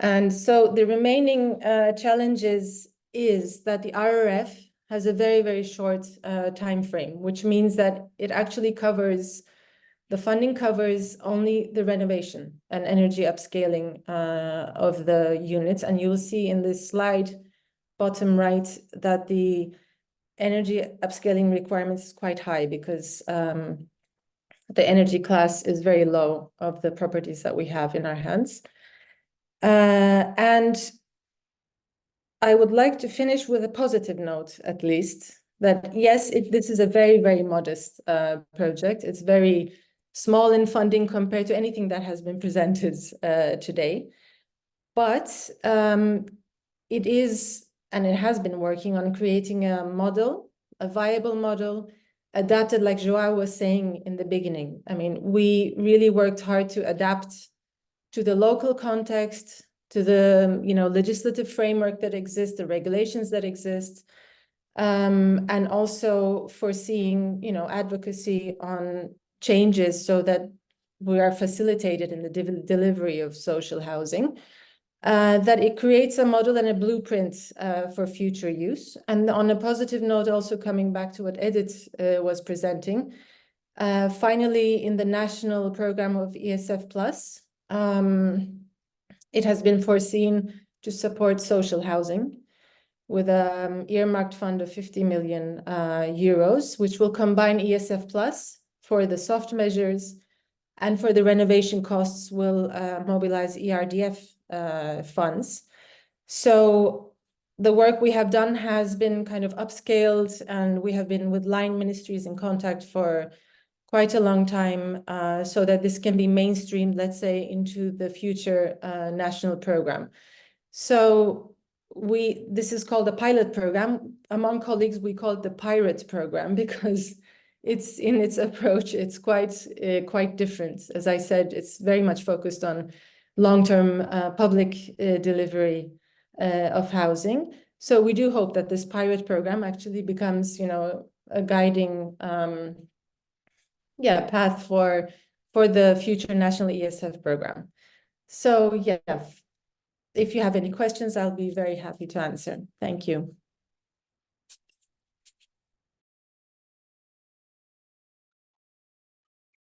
And so the remaining challenges is that the RRF has a very, very short time frame, which means that it actually covers, the funding covers only the renovation and energy upscaling of the units. And you'll see in this slide, bottom right, that the energy upscaling requirements is quite high because the energy class is very low of the properties that we have in our hands. And I would like to finish with a positive note, at least, that yes, this is a very, very modest project. It's very small in funding compared to anything that has been presented today. But it is, and it has been working on creating a model, a viable model, adapted, like Joao was saying in the beginning. I mean, we really worked hard to adapt to the local context, to the legislative framework that exists, the regulations that exist, and also foreseeing advocacy on changes so that we are facilitated in the delivery of social housing, that it creates a model and a blueprint for future use. And on a positive note, also coming back to what Edith was presenting, finally, in the national program of ESF Plus, it has been foreseen to support social housing with an earmarked fund of 50 million euros, which will combine ESF Plus for the soft measures, and for the renovation costs will mobilize ERDF funds. So the work we have done has been kind of upscaled, and we have been with line ministries in contact for quite a long time, so that this can be mainstreamed, let's say, into the future national program. So this is called a pilot program. Among colleagues, we call it the pirate program because it's in its approach, it's quite different. As I said, it's very much focused on long-term public delivery of housing. So we do hope that this pilot program actually becomes, a guiding path for the future national ESF program. So if you have any questions, I'll be very happy to answer. Thank you.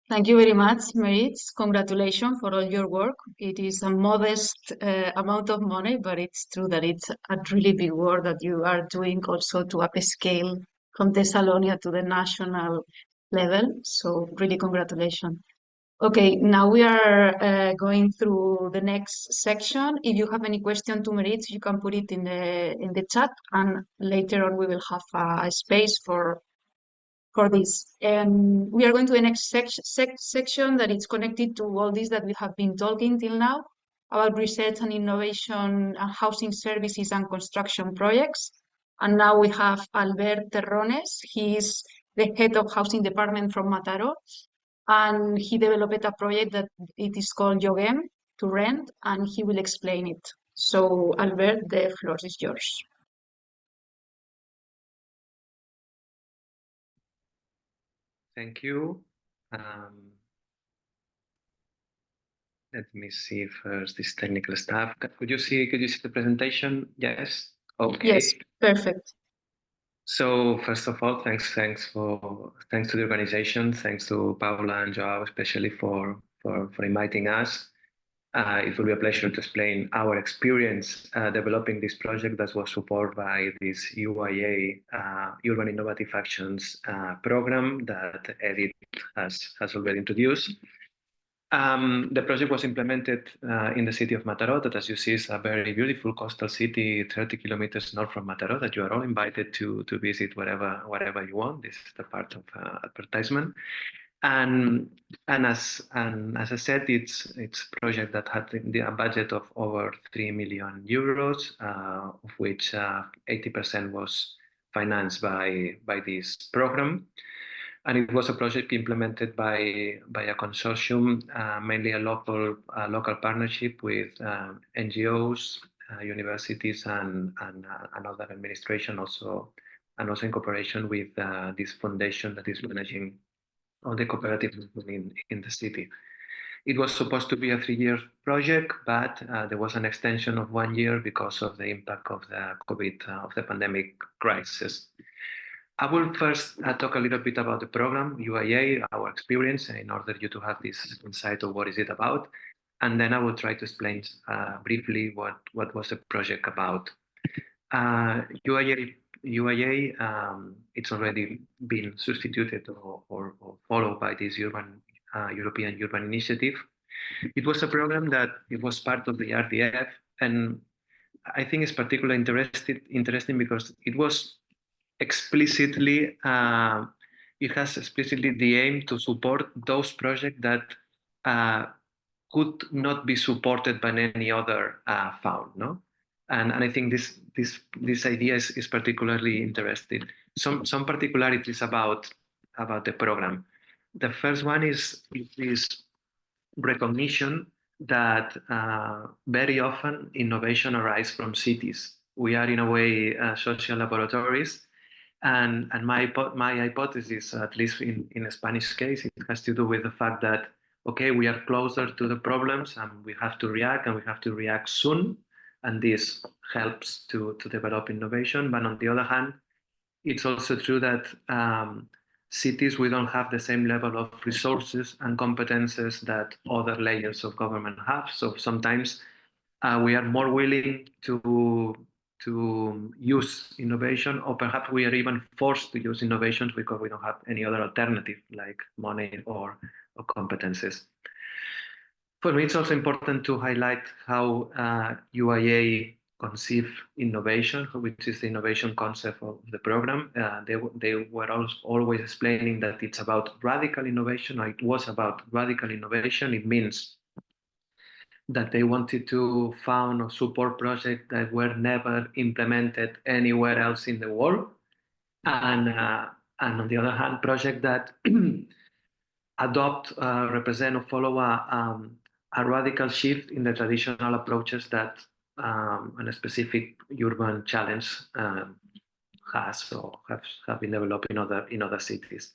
Thank you very much, Merit. Congratulations for all your work. It is a modest amount of money, but it's true that it's a really big work that you are doing also to upscale from Thessalonia to the national level. So really congratulations. Okay, now we are going through the next section. If you have any question to Merit, you can put it in the chat, and later on we will have a space for this. We are going to the next section that is connected to all this that we have been talking till now about research and innovation and housing services and construction projects. And now we have Albert Terrones. He is the head of housing department from Mataró, and he developed a project that it is called Yogem to rent, and he will explain it. So Albert, the floor is yours. Thank you. Let me see first this technical stuff. Could you see the presentation? Yes. Okay. Yes, perfect. So first of all, thanks to the organization, thanks to Paula and Joao especially for inviting us. It will be a pleasure to explain our experience developing this project that was supported by this UIA Urban Innovative Actions program that Edith has already introduced. The project was implemented in the city of Mataró, that, as you see, is a very beautiful coastal city, 30 kilometers north from Mataró, that you are all invited to visit wherever you want. This is the part of advertisement. And as I said, it's a project that had a budget of over 3 million euros, of which 80% was financed by this program. And it was a project implemented by a consortium, mainly a local partnership with NGOs, universities, and other administration also, and also in cooperation with this foundation that is managing all the cooperative movement in the city. It was supposed to be a 3-year project, but there was an extension of 1 year because of the impact of the COVID, of the pandemic crisis. I will first talk a little bit about the program, UIA, our experience, in order you to have this insight of what is it about. And then I will try to explain briefly what was the project about. UIA, it's already been substituted or followed by this European Urban Initiative. It was a program that it was part of the RDF, and I think it's particularly interesting because it was explicitly, it has explicitly the aim to support those projects that could not be supported by any other fund, no? And I think this idea is particularly interesting. Some particularities about the program. The first one is recognition that very often innovation arises from cities. We are in a way social laboratories. And my hypothesis, at least in a Spanish case, it has to do with the fact that, okay, we are closer to the problems and we have to react, and we have to react soon. And this helps to develop innovation. But on the other hand, it's also true that cities, we don't have the same level of resources and competences that other layers of government have. So sometimes we are more willing to use innovation, or perhaps we are even forced to use innovations because we don't have any other alternative like money or competences. For me, it's also important to highlight how UIA conceive innovation, which is the innovation concept of the program. They were always explaining that it's about radical innovation, or it was about radical innovation. It means that they wanted to found or support projects that were never implemented anywhere else in the world. And on the other hand, projects that adopt, represent, or follow a radical shift in the traditional approaches that a specific urban challenge has or have been developed in other cities.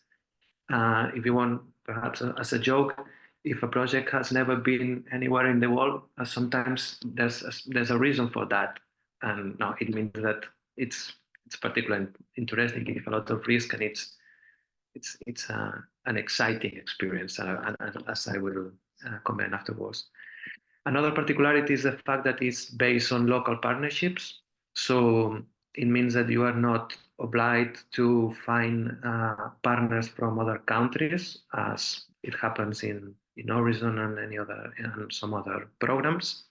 If you want, perhaps as a joke, if a project has never been anywhere in the world, sometimes there's a reason for that, and now it means that it's particularly interesting, it's a lot of risk, and it's an exciting experience, as I will comment afterwards. Another particularity is the fact that it's based on local partnerships. So it means that you are not obliged to find partners from other countries, as it happens in Horizon and some other programs.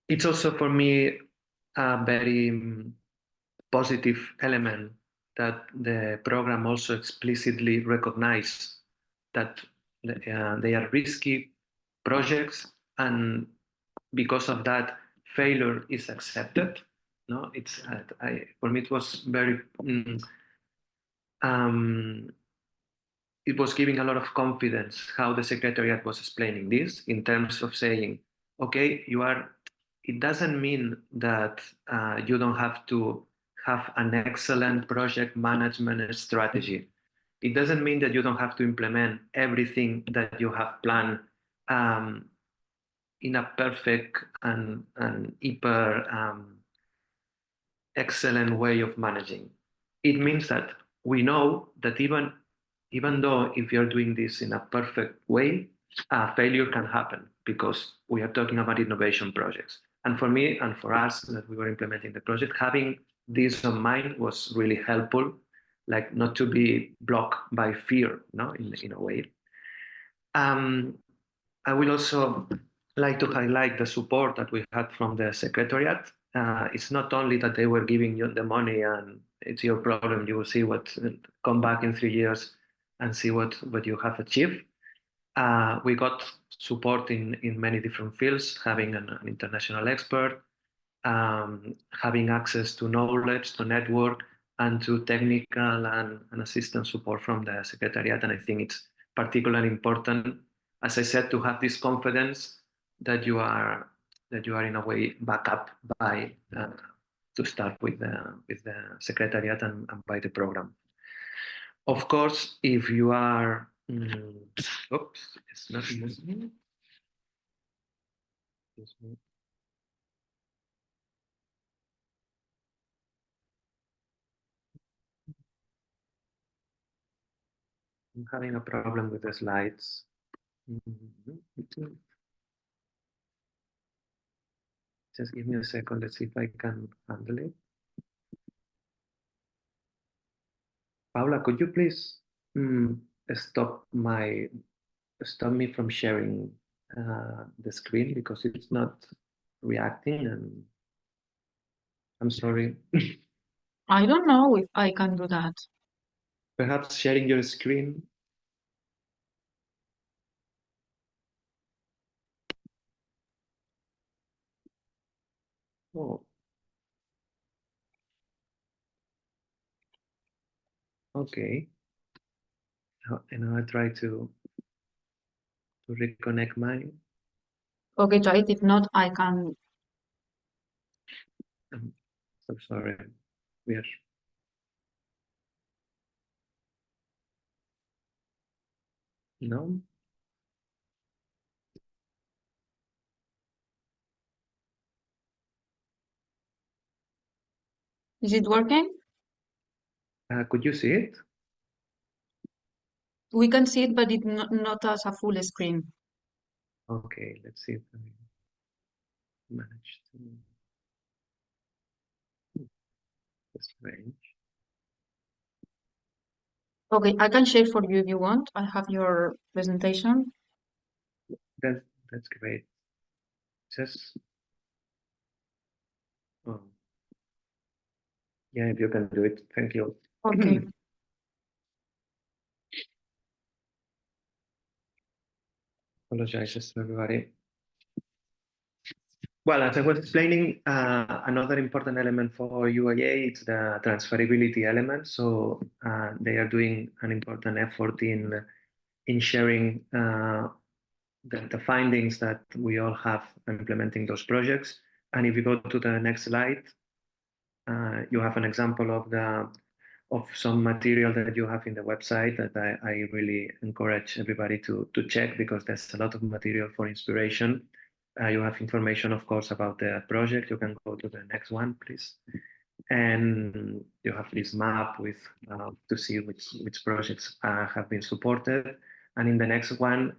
It's also, for me, a very positive element that the program also explicitly recognizes that they are risky projects, and because of that, failure is accepted. No, for me it was very. It was giving a lot of confidence how the Secretariat was explaining this in terms of saying, okay, it doesn't mean that you don't have to have an excellent project management strategy. It doesn't mean that you don't have to implement everything that you have planned in a perfect and hyper excellent way of managing. It means that we know that even though if you're doing this in a perfect way, failure can happen, because we are talking about innovation projects. And for me and for us that we were implementing the project, having this in mind was really helpful, like not to be blocked by fear, no, in a way. I will also like to highlight the support that we had from the Secretariat. It's not only that they were giving you the money and it's your problem, you will see what, come back in 3 years and see what you have achieved. We got support in many different fields, having an international expert, having access to knowledge, to network, and to technical and assistance support from the Secretariat. And I think it's particularly important, as I said, to have this confidence that you are in a way backed up by to start with the Secretariat and by the program. Of course, if you are, oops, it's not moving. I'm having a problem with the slides. Just give me a second. Let's see if I can handle it. Paula, could you please stop me from sharing the screen because it's not reacting, and I'm sorry. I don't know if I can do that. Perhaps sharing your screen. Oh. Okay. And now I try to reconnect mine. Okay, try it. If not, I can. I'm so sorry. We are. No. Is it working? Could you see it? We can see it, but it not as a full screen. Okay, let's see if I manage to. That's strange. Okay, I can share for you if you want. I have your presentation. That's great. Just yeah, if you can do it, thank you. Okay. Apologizes to everybody. Well, as I was explaining, another important element for UIA is the transferability element. So they are doing an important effort in sharing the findings that we all have implementing those projects. And if you go to the next slide, you have an example of some material that you have in the website that I really encourage everybody to check because there's a lot of material for inspiration. You have information, of course, about the project. You can go to the next one, please. And you have this map with to see which projects have been supported. And in the next one,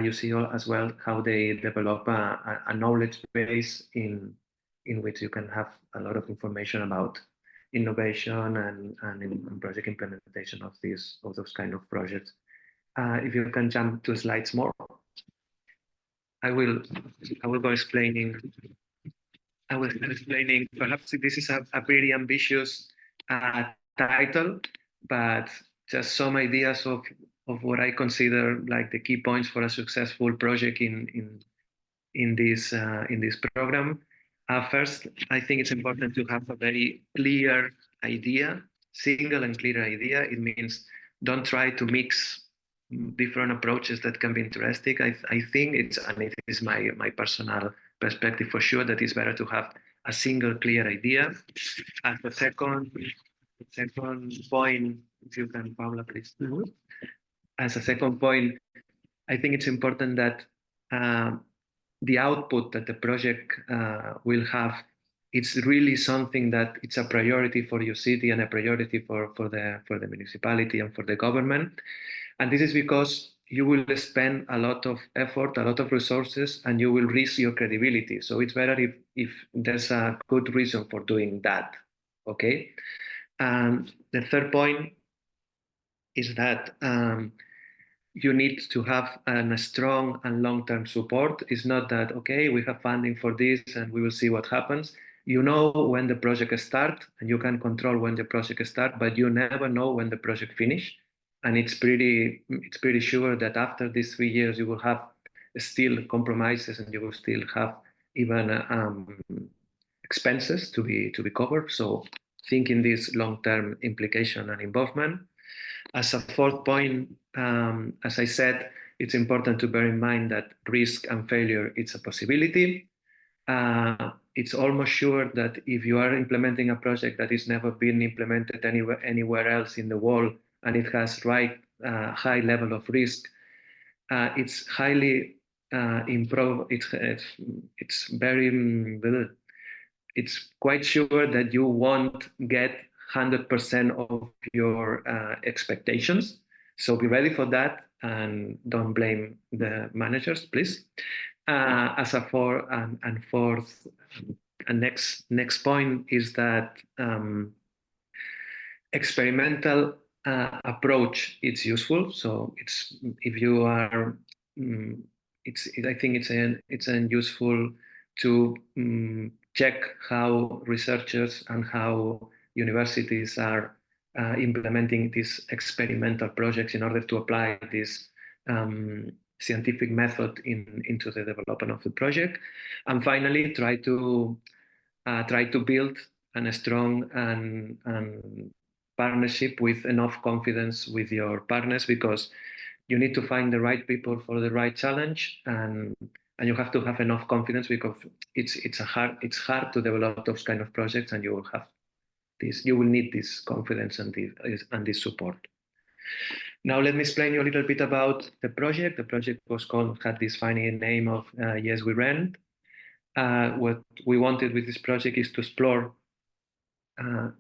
you see as well how they develop a knowledge base in which you can have a lot of information about innovation and in project implementation of those kind of projects. If you can jump 2 slides more, I will go explaining. I was explaining. Perhaps this is a very ambitious title, but just some ideas of what I consider like the key points for a successful project in this program. First, I think it's important to have a very clear idea, single and clear idea. It means don't try to mix different approaches that can be interesting. I think it is my personal perspective for sure that it's better to have a single clear idea. As the second point, if you can, Paula, please. As a second point, I think it's important that the output that the project will have, it's really something that it's a priority for your city and a priority for the municipality and for the government. And this is because you will spend a lot of effort, a lot of resources, and you will risk your credibility. So it's better if there's a good reason for doing that, okay? And the third point is that you need to have a strong and long-term support. It's not that, okay, we have funding for this and we will see what happens. You know when the project starts and you can control when the project starts, but you never know when the project finish. And it's pretty sure that after these 3 years, you will have still compromises and you will still have even expenses to be covered. So think in this long-term implication and involvement. As a fourth point, as I said, it's important to bear in mind that risk and failure, it's a possibility. It's almost sure that if you are implementing a project that has never been implemented anywhere else in the world, and it has high level of risk, it's highly it's quite sure that you won't get 100% of your expectations. So be ready for that and don't blame the managers, please. As a fourth, next point is that experimental approach is useful. So if you are, I think it's useful to check how researchers and how universities are implementing these experimental projects in order to apply this scientific method into the development of the project. And finally, try to build a strong and partnership with enough confidence with your partners, because you need to find the right people for the right challenge, and you have to have enough confidence, because it's hard to develop those kind of projects, and you will need this confidence and this support. Now let me explain you a little bit about the project. The project had this funny name of Yes, We Rent. What we wanted with this project is to explore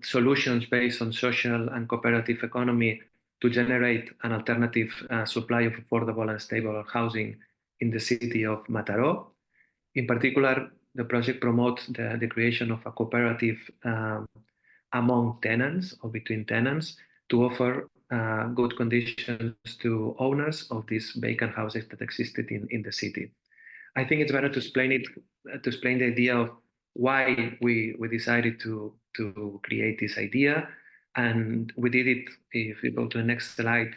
solutions based on social and cooperative economy to generate an alternative supply of affordable and stable housing in the city of Mataró. In particular, the project promotes the creation of a cooperative among tenants or between tenants to offer good conditions to owners of these vacant houses that existed in the city. I think it's better to explain the idea of why we decided to create this idea. And we did it, if we go to the next slide,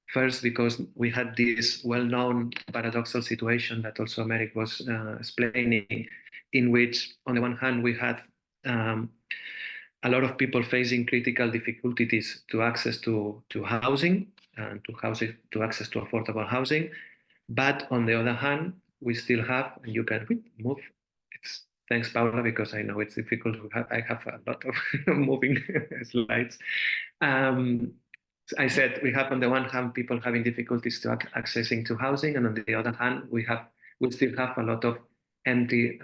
first because we had this well-known paradoxical situation that also Merrick was explaining, in which on the one hand we had a lot of people facing critical difficulties to access to housing and to access to affordable housing. But on the other hand, we still have, and you can move. Thanks, Paula, because I know it's difficult. I have a lot of moving slides. I said we have on the one hand people having difficulties to accessing to housing, and on the other hand we still have a lot of empty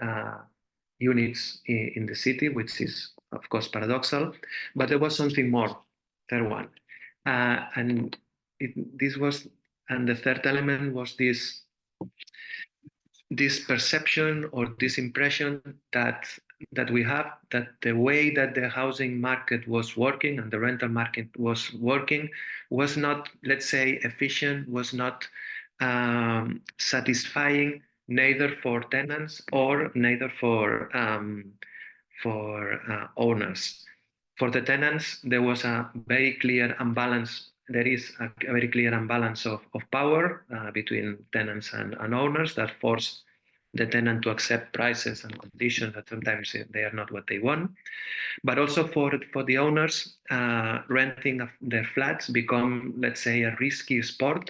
units in the city, which is of course paradoxical. But there was something more. Third one, and the third element was this perception or this impression that we have, that the way that the housing market was working and the rental market was working was not, let's say, efficient, was not satisfying, neither for tenants or neither for owners. For the tenants, there was a very clear imbalance. There is a very clear imbalance of power between tenants and owners that force the tenant to accept prices and conditions that sometimes they are not what they want. But also for the owners, renting their flats become, let's say, a risky sport,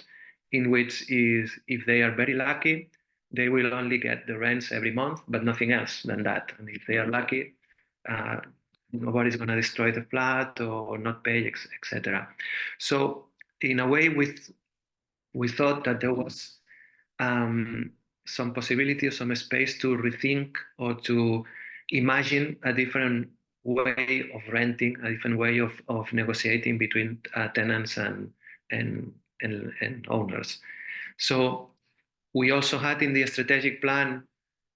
in which if they are very lucky, they will only get the rents every month, but nothing else than that. And if they are lucky, nobody's going to destroy the flat or not pay, etc. So in a way, we thought that there was some possibility or some space to rethink or to imagine a different way of renting, a different way of negotiating between tenants and owners. So we also had in the strategic plan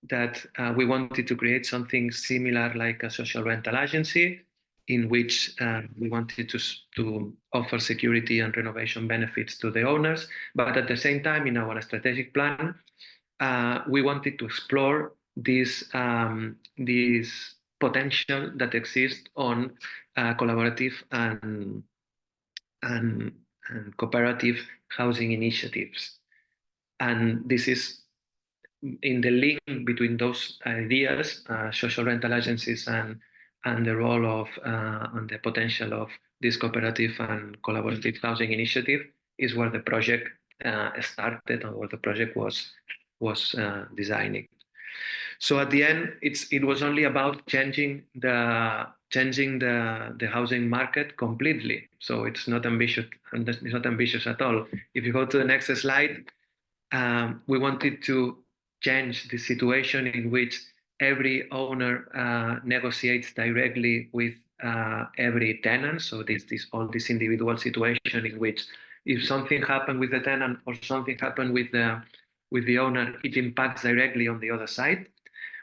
that we wanted to create something similar like a social rental agency. in which we wanted to offer security and renovation benefits to the owners, but at the same time, in our strategic plan, we wanted to explore this potential that exists on collaborative and cooperative housing initiatives. And this is in the link between those ideas, social rental agencies and the role of and the potential of this cooperative and collaborative housing initiative is where the project started and where the project was designing. So at the end, it was only about changing the housing market completely. So it's not ambitious. It's not ambitious at all. If you go to the next slide, we wanted to change the situation in which every owner negotiates directly with every tenant. So all this individual situation in which if something happened with the tenant or something happened with the owner, it impacts directly on the other side.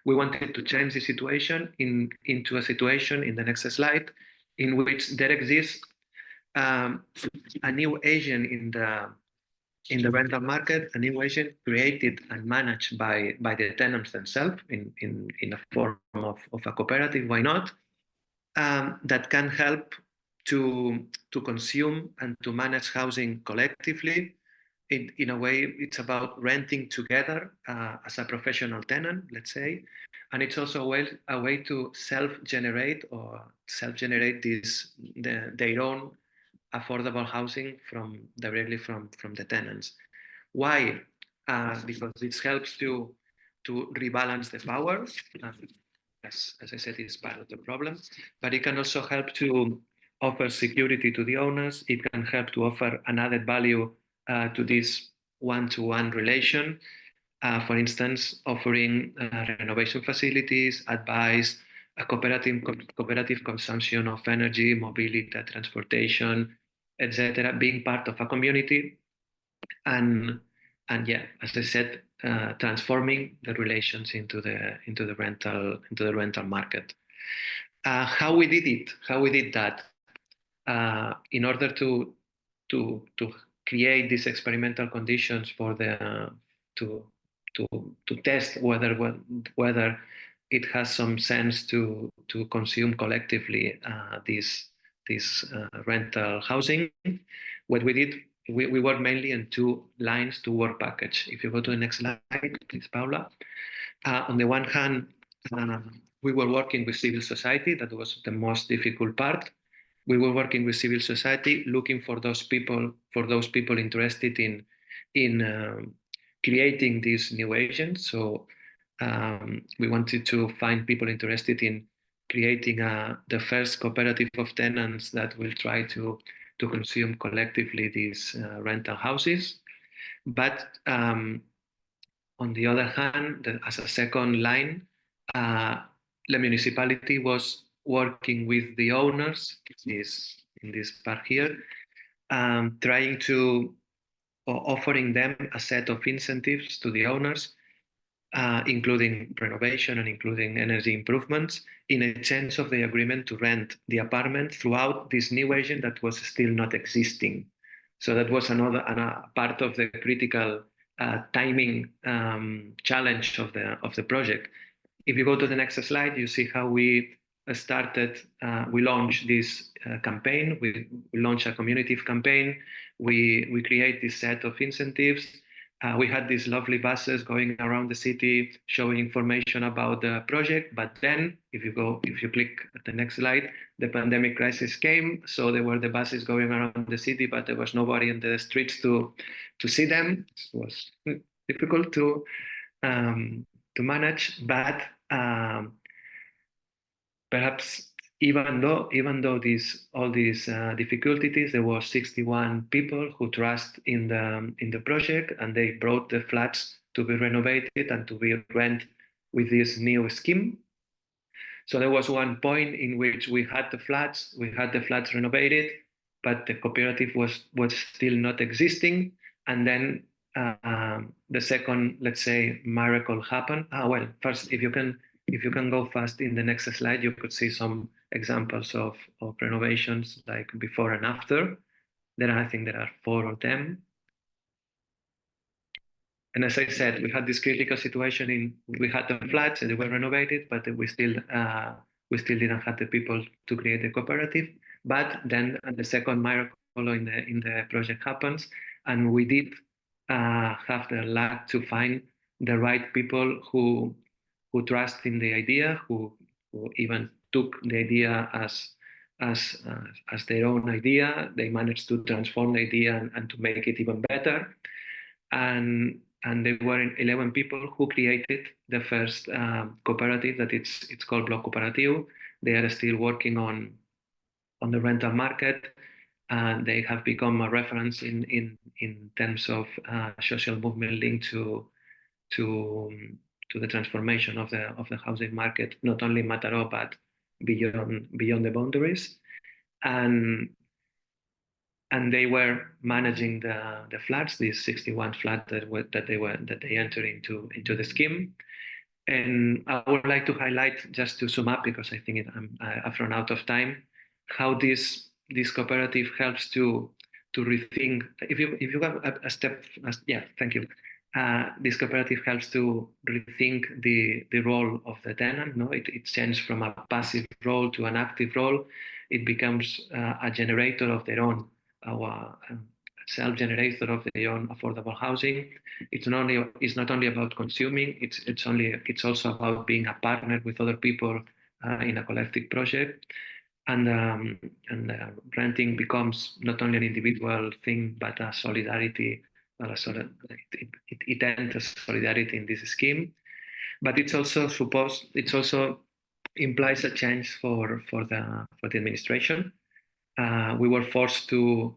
We wanted to change the situation into a situation in the next slide in which there exists a new agent in the rental market, a new agent created and managed by the tenants themselves in a form of a cooperative, why not, that can help to consume and to manage housing collectively. In a way, it's about renting together as a professional tenant, let's say, and it's also a way to self-generate their own affordable housing directly from the tenants. Why? Because this helps to rebalance the power. As I said, it's part of the problem, but it can also help to offer security to the owners. It can help to offer an added value to this one-to-one relation. For instance, offering renovation facilities, advice, a cooperative consumption of energy, mobility, transportation, etc., being part of a community, and yeah, as I said, transforming the relations into the rental market. How we did that, in order to create these experimental conditions for to test whether it has some sense to consume collectively this rental housing. What we did, we worked mainly in two lines to work package. If you go to the next slide, please, Paula. On the one hand, we were working with civil society. That was the most difficult part. We were working with civil society, looking for those people interested in creating these new agents. So we wanted to find people interested in creating the first cooperative of tenants that will try to consume collectively these rental houses. But on the other hand, as a second line, the municipality was working with the owners, in this part here, trying to offering them a set of incentives to the owners, including renovation and including energy improvements, in exchange of the agreement to rent the apartment throughout this new agent that was still not existing. So that was another part of the critical timing challenge of the project. If you go to the next slide, you see how we started. We launched this campaign. We launched a community campaign. We create this set of incentives. We had these lovely buses going around the city showing information about the project. But then, if you click at the next slide, the pandemic crisis came. So there were the buses going around the city, but there was nobody in the streets to see them. It was difficult to manage, but perhaps even though all these difficulties, there were 61 people who trust in the project, and they brought the flats to be renovated and to be rent with this new scheme. So there was one point in which we had the flats renovated, but the cooperative was still not existing, and then the second, let's say, miracle happened. Well, first, if you can if you can go fast in the next slide, you could see some examples of renovations like before and after. I think there are 4 of them. And as I said, we had this critical situation we had the flats and they were renovated, but we still didn't have the people to create the cooperative. But then the second miracle in the project happens, and we did have the luck to find the right people who trust in the idea, who even took the idea as their own idea. They managed to transform the idea and to make it even better. And there were 11 people who created the first cooperative that it's called Block Cooperativo. They are still working on the rental market, and they have become a reference in terms of social movement linked to the transformation of the housing market, not only in Mataró but beyond the boundaries. And they were managing the flats, these 61 flats that they entered into the scheme. And I would like to highlight, just to sum up, because I think I've run out of time, how this cooperative helps to rethink. If you have a step, thank you. This cooperative helps to rethink the role of the tenant. No, it changes from a passive role to an active role. It becomes a generator of their own, self-generator of their own affordable housing. It's not only about consuming. It's also about being a partner with other people in a collective project. And renting becomes not only an individual thing but a solidarity. It enters solidarity in this scheme, but it also implies a change for the administration. We were forced to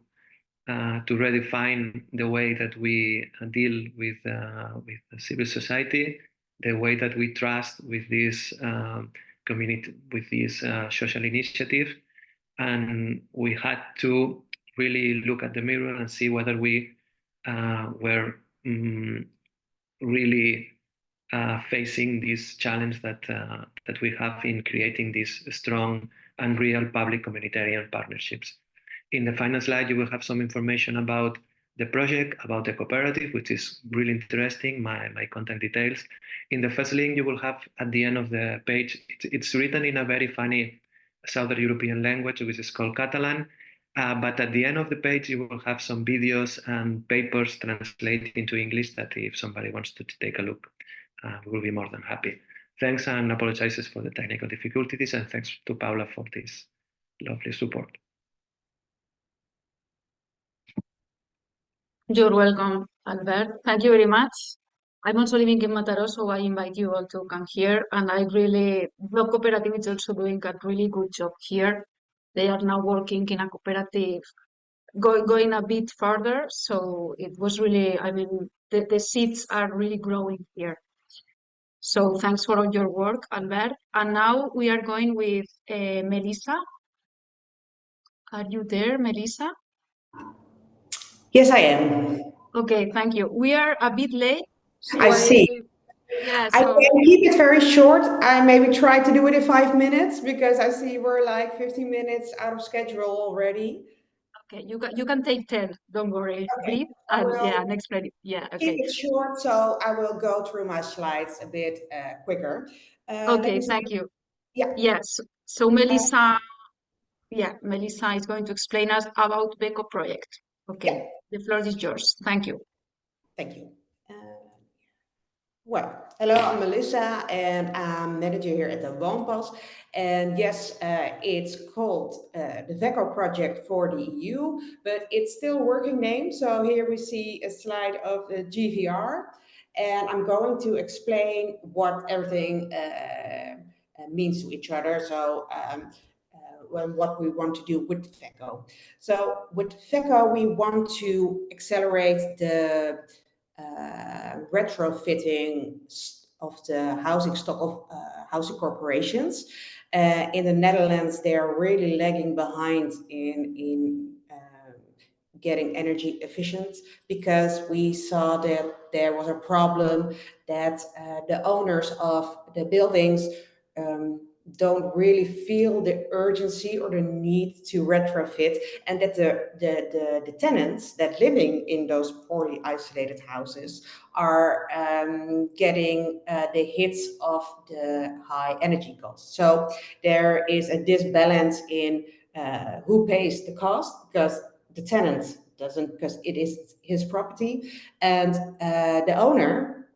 redefine the way that we deal with civil society, the way that we trust with this community, with this social initiative, and we had to really look at the mirror and see whether we were really facing this challenge that we have in creating these strong and real public communitarian partnerships. In the final slide, you will have some information about the project, about the cooperative, which is really interesting, my contact details. In the first link, you will have at the end of the page, it's written in a very funny Southern European language, which is called Catalan. But at the end of the page, you will have some videos and papers translated into English that if somebody wants to take a look, we will be more than happy. Thanks, and apologizes for the technical difficulties, and thanks to Paula for this lovely support. You're welcome, Albert. Thank you very much. I'm also living in Mataró, so I invite you all to come here. And Block Cooperative is also doing a really good job here. They are now working in a cooperative, going a bit further. So it was really, the seeds are really growing here. So thanks for all your work, Albert. And now we are going with Melissa. Are you there, Melissa? Yes, I am. Okay, thank you. We are a bit late. So I see. Yeah, I so can keep it very short. I maybe try to do it in 5 minutes because I see we're like 15 minutes out of schedule already. okay, you can take 10. Don't worry. Breathe and yeah, next ready. Yeah, Keep okay. it short, so I will go through my slides a bit quicker. Okay, thank you. Yeah. Yes. So Melissa is going to explain us about Beco project. Okay, Yeah. the floor is yours. Thank you. Thank you. Well, hello, I'm Melissa, and I'm manager here at the Woonpas. And yes, it's called the VECO project for the EU, but it's still a working name. So here we see a slide of the GVR, and I'm going to explain what everything means to each other. So what we want to do with VECO. So with VECO, we want to accelerate the retrofitting of the housing stock of housing corporations. In the Netherlands, they are really lagging behind in getting energy efficient because we saw that there was a problem that the owners of the buildings don't really feel the urgency or the need to retrofit, and that the tenants that living in those poorly isolated houses are getting the hits of the high energy costs. So there is a disbalance in who pays the cost, because the tenant doesn't, because it is his property, and the owner,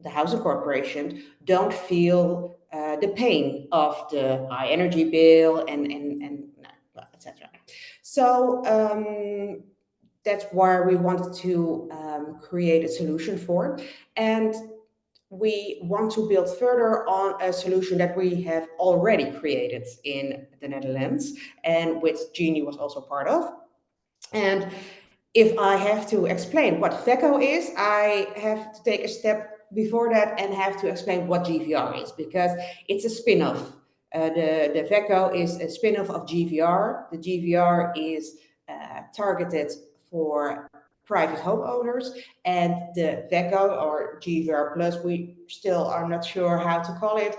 the housing corporation, don't feel the pain of the high energy bill and etc. So that's why we wanted to create a solution for, and we want to build further on a solution that we have already created in the Netherlands, and which Jeannie was also part of. And if I have to explain what VECO is, I have to take a step before that and have to explain what GVR is, because it's a spin-off. The VECO is a spin-off of GVR. The GVR is targeted for private homeowners, and the VECO, or GVR Plus, we still are not sure how to call it,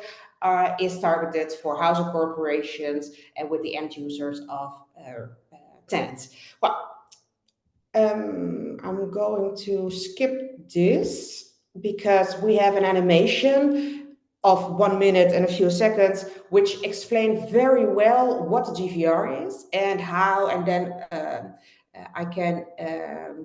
is targeted for housing corporations and with the end users of tenants. Well, I'm going to skip this because we have an animation of 1 minute and a few seconds, which explain very well what the GVR is and how, and then I can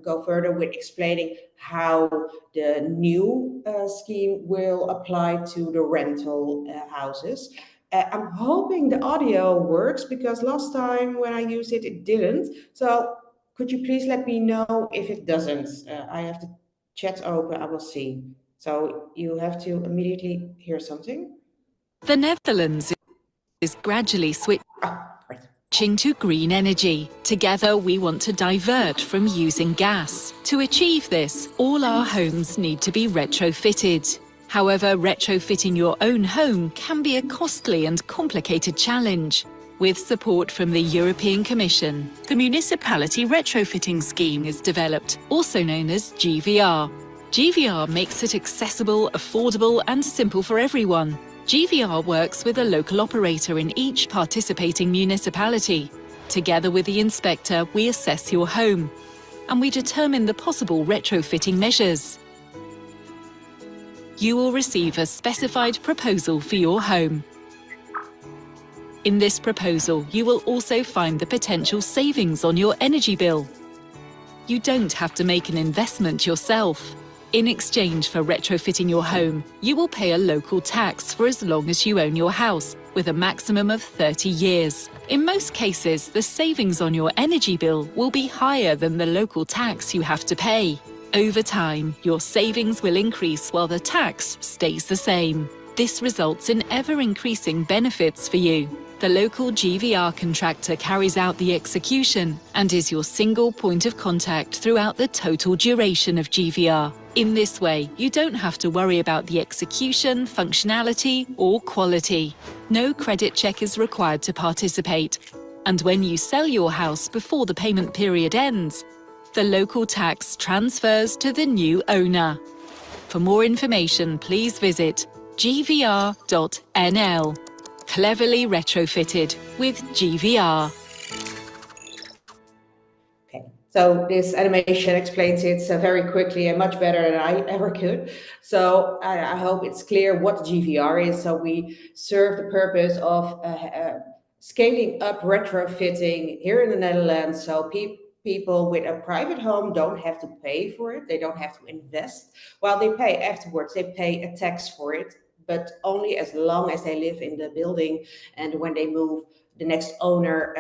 go further with explaining how the new scheme will apply to the rental houses. I'm hoping the audio works, because last time when I used it, it didn't. So could you please let me know if it doesn't? I have the chat open, I will see. So you have to immediately hear something. The Netherlands is gradually switching to green energy. Together, we want to divert from using gas. To achieve this, all our homes need to be retrofitted. However, retrofitting your own home can be a costly and complicated challenge. With support from the European Commission, the Municipality Retrofitting Scheme is developed, also known as GVR. GVR makes it accessible, affordable, and simple for everyone. GVR works with a local operator in each participating municipality. Together with the inspector, we assess your home, and we determine the possible retrofitting measures. You will receive a specified proposal for your home. In this proposal, you will also find the potential savings on your energy bill. You don't have to make an investment yourself. In exchange for retrofitting your home, you will pay a local tax for as long as you own your house, with a maximum of 30 years. In most cases, the savings on your energy bill will be higher than the local tax you have to pay. Over time, your savings will increase while the tax stays the same. This results in ever-increasing benefits for you. The local GVR contractor carries out the execution and is your single point of contact throughout the total duration of GVR. In this way, you don't have to worry about the execution, functionality, or quality. No credit check is required to participate. And when you sell your house before the payment period ends, the local tax transfers to the new owner. For more information, please visit gvr.nl. Cleverly retrofitted with GVR. Okay, so this animation explains it very quickly and much better than I ever could. So I hope it's clear what GVR is. So we serve the purpose of scaling up retrofitting here in the Netherlands. So people with a private home don't have to pay for it. They don't have to invest. While they pay afterwards, they pay a tax for it, but only as long as they live in the building. And when they move, the next owner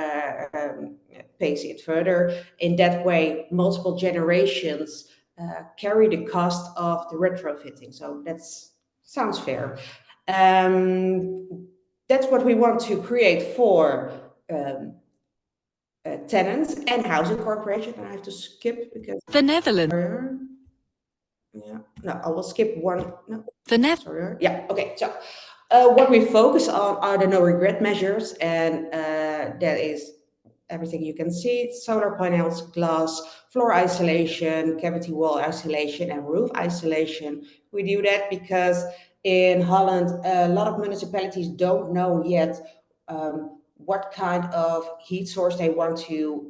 pays it further. In that way, multiple generations carry the cost of the retrofitting. So that sounds fair. That's what we want to create for tenants and housing corporation. I have to skip because the Netherlands. Yeah, no, I will skip one. No, the sorry. Yeah, okay. So what we focus on are the no regret measures, and that is everything you can see: solar panels, glass, floor isolation, cavity wall isolation, and roof isolation. We do that because in Holland, a lot of municipalities don't know yet what kind of heat source they want to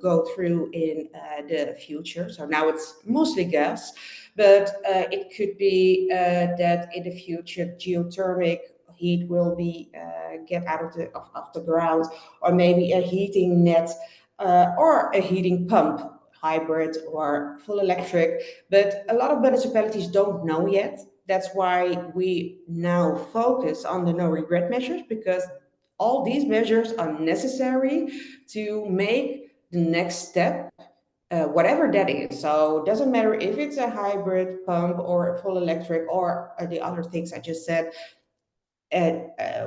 go through in the future. So now it's mostly gas, but it could be that in the future geothermic heat will be get out of the ground, or maybe a heating net or a heating pump, hybrid or full electric. But a lot of municipalities don't know yet. That's why we now focus on the no regret measures, because all these measures are necessary to make the next step, whatever that is. So it doesn't matter if it's a hybrid pump or a full electric or the other things I just said.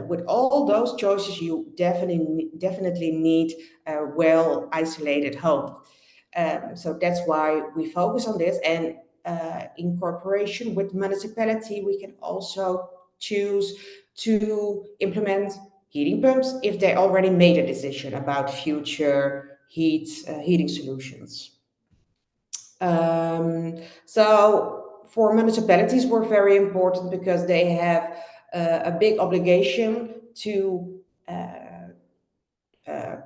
With all those choices, you definitely need a well isolated home. So that's why we focus on this, and in cooperation with municipality, we can also choose to implement heating pumps if they already made a decision about future heating solutions. So for municipalities, we're very important because they have a big obligation to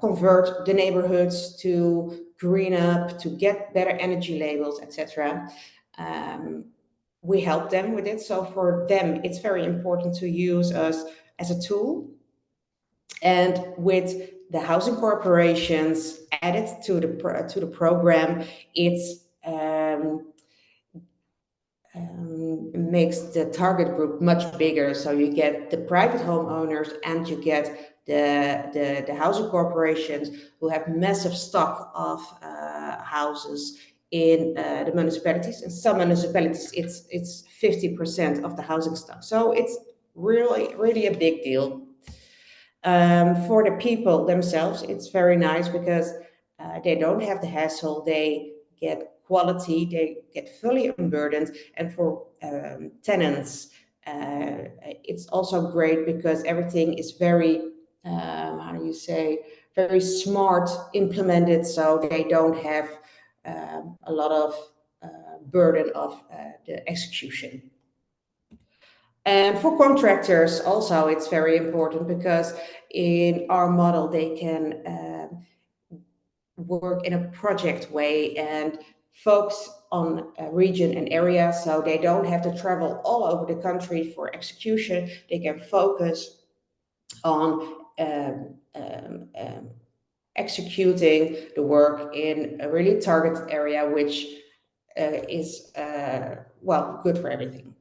convert the neighborhoods, to green up, to get better energy labels, etc. We help them with it. So for them, it's very important to use us as a tool. And with the housing corporations added to the program, it's makes the target group much bigger. So you get the private homeowners and you get the housing corporations who have massive stock of houses in the municipalities. In some municipalities, it's 50% of the housing stock. So it's really a big deal. For the people themselves, it's very nice because they don't have the hassle. They get quality, they get fully unburdened. And for tenants, it's also great because everything is very, how do you say, very smart implemented, so they don't have a lot of burden of the execution. And for contractors also, it's very important because in our model, they can work in a project way and focus on a region and area, so they don't have to travel all over the country for execution. They can focus on executing the work in a really targeted area, which is, well, good for everything.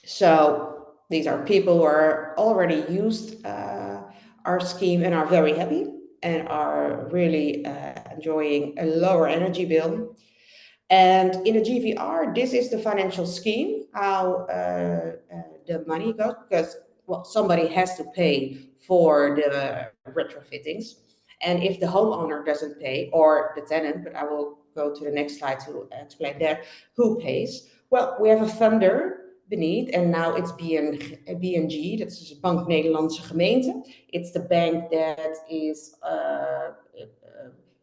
So these are people who are already used our scheme and are very happy and are really enjoying a lower energy bill. And in the GVR, this is the financial scheme, how the money goes, because, well, somebody has to pay for the retrofittings. And if the homeowner doesn't pay, or the tenant, but I will go to the next slide to explain that, who pays? Well, we have a funder beneath, and now it's BNG, that's Bank Nederlandse Gemeenten. It's the bank that is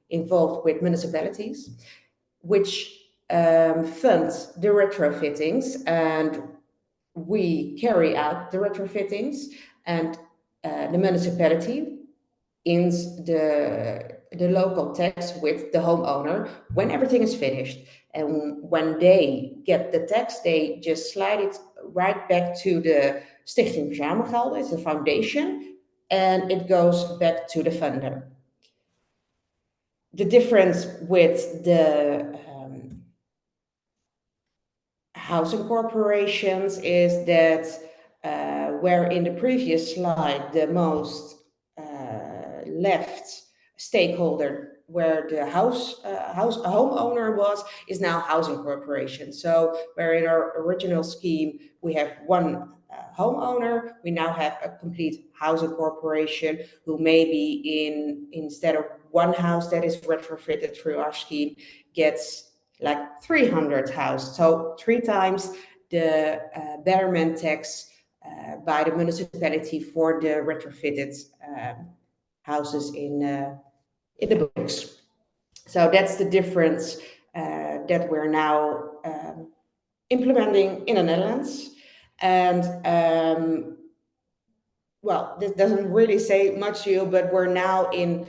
involved with municipalities, which funds the retrofittings, and we carry out the retrofittings, and the municipality ins the local tax with the homeowner when everything is finished. And when they get the tax, they just slide it right back to the Stichting Verzamelgelden, it's a foundation, and it goes back to the funder. The difference with the housing corporations is that where in the previous slide the most left stakeholder, where the homeowner was, is now housing corporation. So where in our original scheme we have one homeowner, we now have a complete housing corporation who maybe instead of one house that is retrofitted through our scheme gets like 300 houses, so 3 times the betterment tax by the municipality for the retrofitted houses in the books. So that's the difference that we're now implementing in the Netherlands. And well, this doesn't really say much to you, but we're now in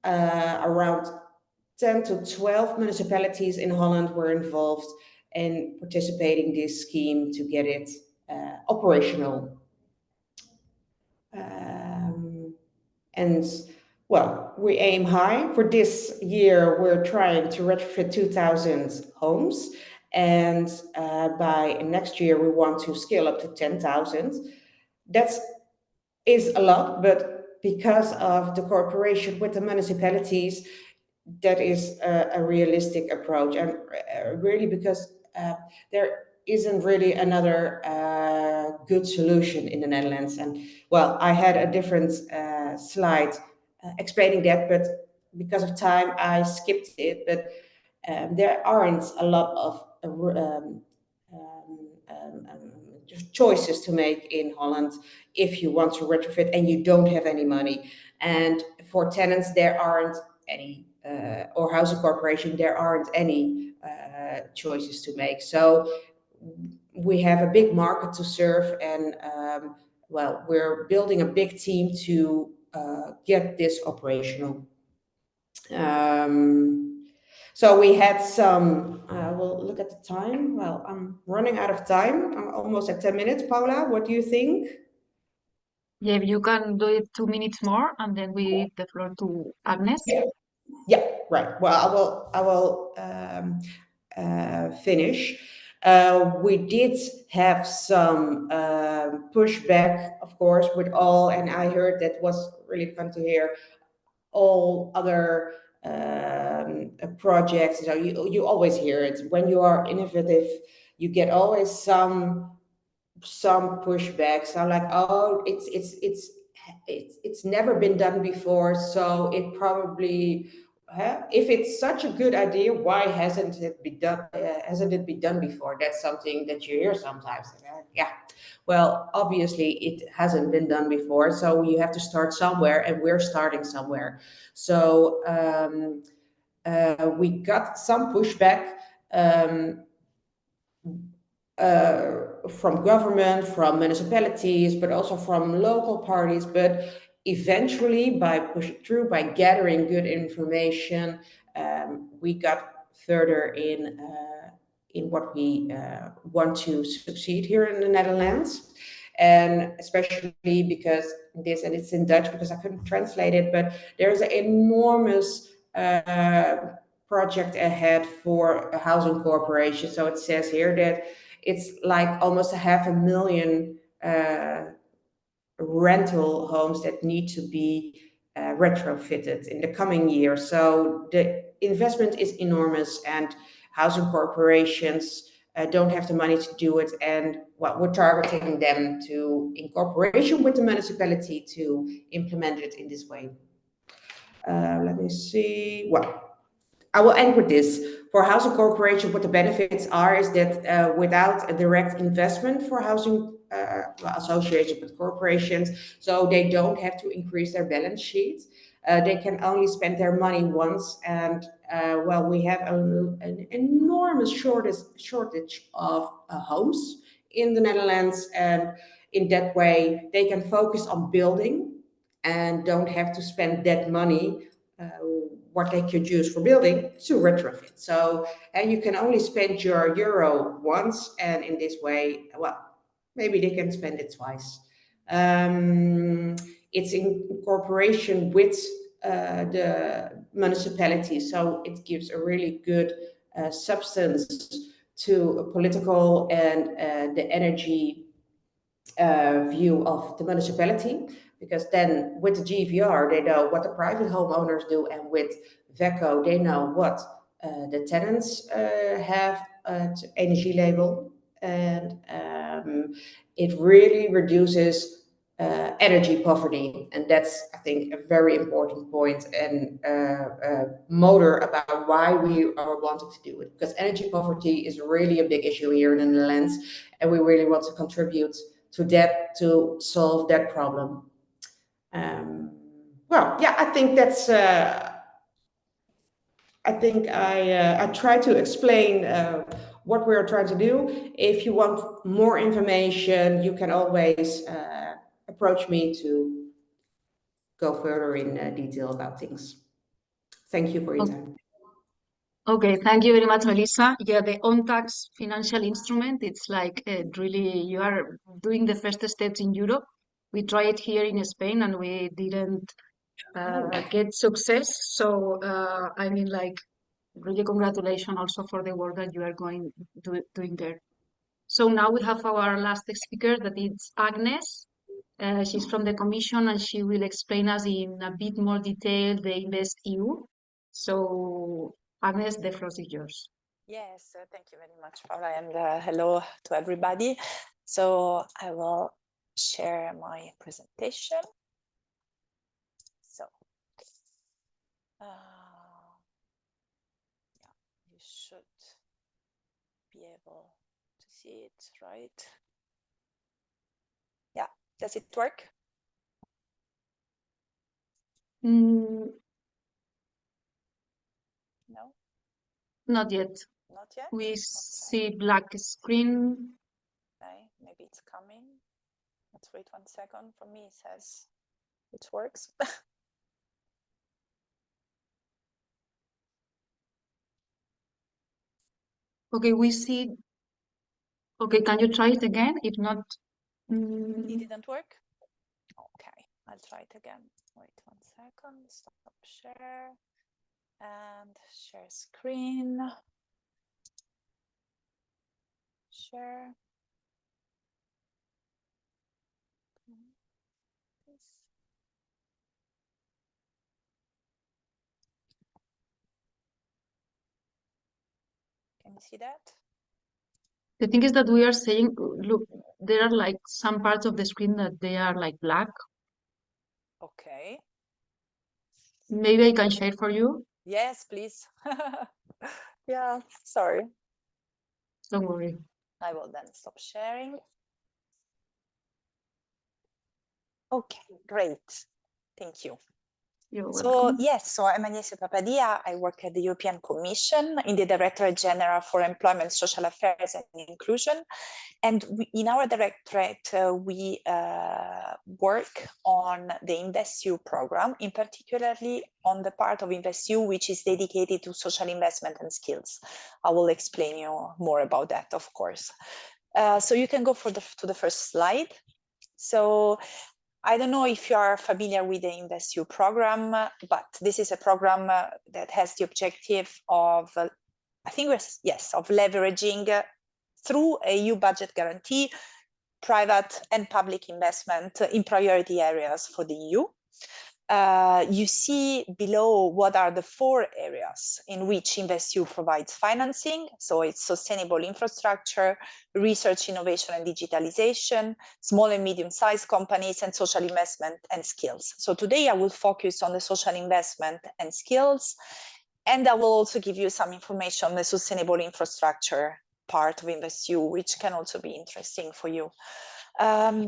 around 10 to 12 municipalities in Holland were involved in participating in this scheme to get it operational. And well, we aim high. For this year, we're trying to retrofit 2,000 homes. And by next year, we want to scale up to 10,000. That is a lot, but because of the cooperation with the municipalities, that is a realistic approach. And really because there isn't really another good solution in the Netherlands. And well, I had a different slide explaining that, but because of time, I skipped it. But there aren't a lot of choices to make in Holland if you want to retrofit and you don't have any money. And for tenants, there aren't any, or housing corporation, there aren't any choices to make. So we have a big market to serve, and well, we're building a big team to get this operational. So we had some, we'll look at the time. Well, I'm running out of time. I'm almost at 10 minutes. Paula, what do you think? Yeah, if you can do it 2 minutes more, and then we give the floor to Agnes. Yeah, right. Well, I will finish. We did have some pushback, of course, with all, and I heard that was really fun to hear, all other projects. So you always hear it when you are innovative. You get always some pushback. So like, oh, it's never been done before, so it probably. If it's such a good idea, why hasn't it been done? Hasn't it been done before? That's something that you hear sometimes. Yeah, well, obviously it hasn't been done before, so you have to start somewhere, and we're starting somewhere. So we got some pushback from government, from municipalities, but also from local parties. But eventually, by pushing through, by gathering good information, we got further in what we want to succeed here in the Netherlands. And especially because this, and it's in Dutch because I couldn't translate it, but there's an enormous project ahead for a housing corporation. So it says here that it's like almost 500,000 rental homes that need to be retrofitted in the coming year. So the investment is enormous, and housing corporations don't have the money to do it. And what we're targeting them to, in cooperation with the municipality, to implement it in this way. Let me see. Well, I will end with this. For housing corporation, what the benefits are is that without a direct investment for housing associated with corporations, so they don't have to increase their balance sheet. They can only spend their money once, and well, we have an enormous shortage of homes in the Netherlands, and in that way, they can focus on building and don't have to spend that money what they could use for building to retrofit. So, and you can only spend your euro once, and in this way, well, maybe they can spend it twice. It's in cooperation with the municipality, so it gives a really good substance to a political and the energy view of the municipality. Because then with the GVR, they know what the private homeowners do, and with VECO, they know what the tenants have to energy label. And it really reduces energy poverty. And that's, I think, a very important point and motor about why we are wanting to do it. Because energy poverty is really a big issue here in the Netherlands, and we really want to contribute to that, to solve that problem. Well, yeah, I think that's. I think I try to explain what we're trying to do. If you want more information, you can always approach me to go further in detail about things. Thank you for your time. Okay, thank you very much, Melissa. Yeah, the on-tax financial instrument, it's like really, you are doing the first steps in Europe. We tried it here in Spain and we didn't get success. So, I mean, like, really congratulations also for the work that you are doing there. So now we have our last speaker, that is Agnes. She's from the Commission and she will explain us in a bit more detail the InvestEU. So Agnes, the floor is yours. Yes, thank you very much, Paula, and hello to everybody. So I will share my presentation. So, yeah, you should be able to see it, right? Yeah, does it work? No, not yet. Not yet? We Okay. see black screen. Okay, maybe it's coming. Let's wait 1 second. For me, it says it works. Okay, we see. Okay, can you try it again? If not, It didn't work? Okay, I'll try it again. Wait 1 second, stop share and share screen. Share. Can you see that? the thing is that we are saying, look, there are like some parts of the screen that they are like black. Okay. Maybe I can share for you. Yes, please. Yeah, sorry. Don't worry. I will then stop sharing. Okay, great. Thank you. You're So welcome. yes, so I'm Agnese Papadia. I work at the European Commission in the Directorate General for Employment, Social Affairs and Inclusion. And in our directorate, we work on the InvestEU program, in particularly on the part of InvestEU which is dedicated to social investment and skills. I will explain you more about that, of course. So you can go to the first slide. So I don't know if you are familiar with the InvestEU program, but this is a program that has the objective of, I think, yes, of leveraging through a EU budget guarantee, private and public investment in priority areas for the EU. You see below what are the 4 areas in which InvestEU provides financing. So it's sustainable infrastructure, research, innovation and digitalization, small and medium-sized companies, and social investment and skills. So today I will focus on the social investment and skills, and I will also give you some information on the sustainable infrastructure part of InvestEU, which can also be interesting for you.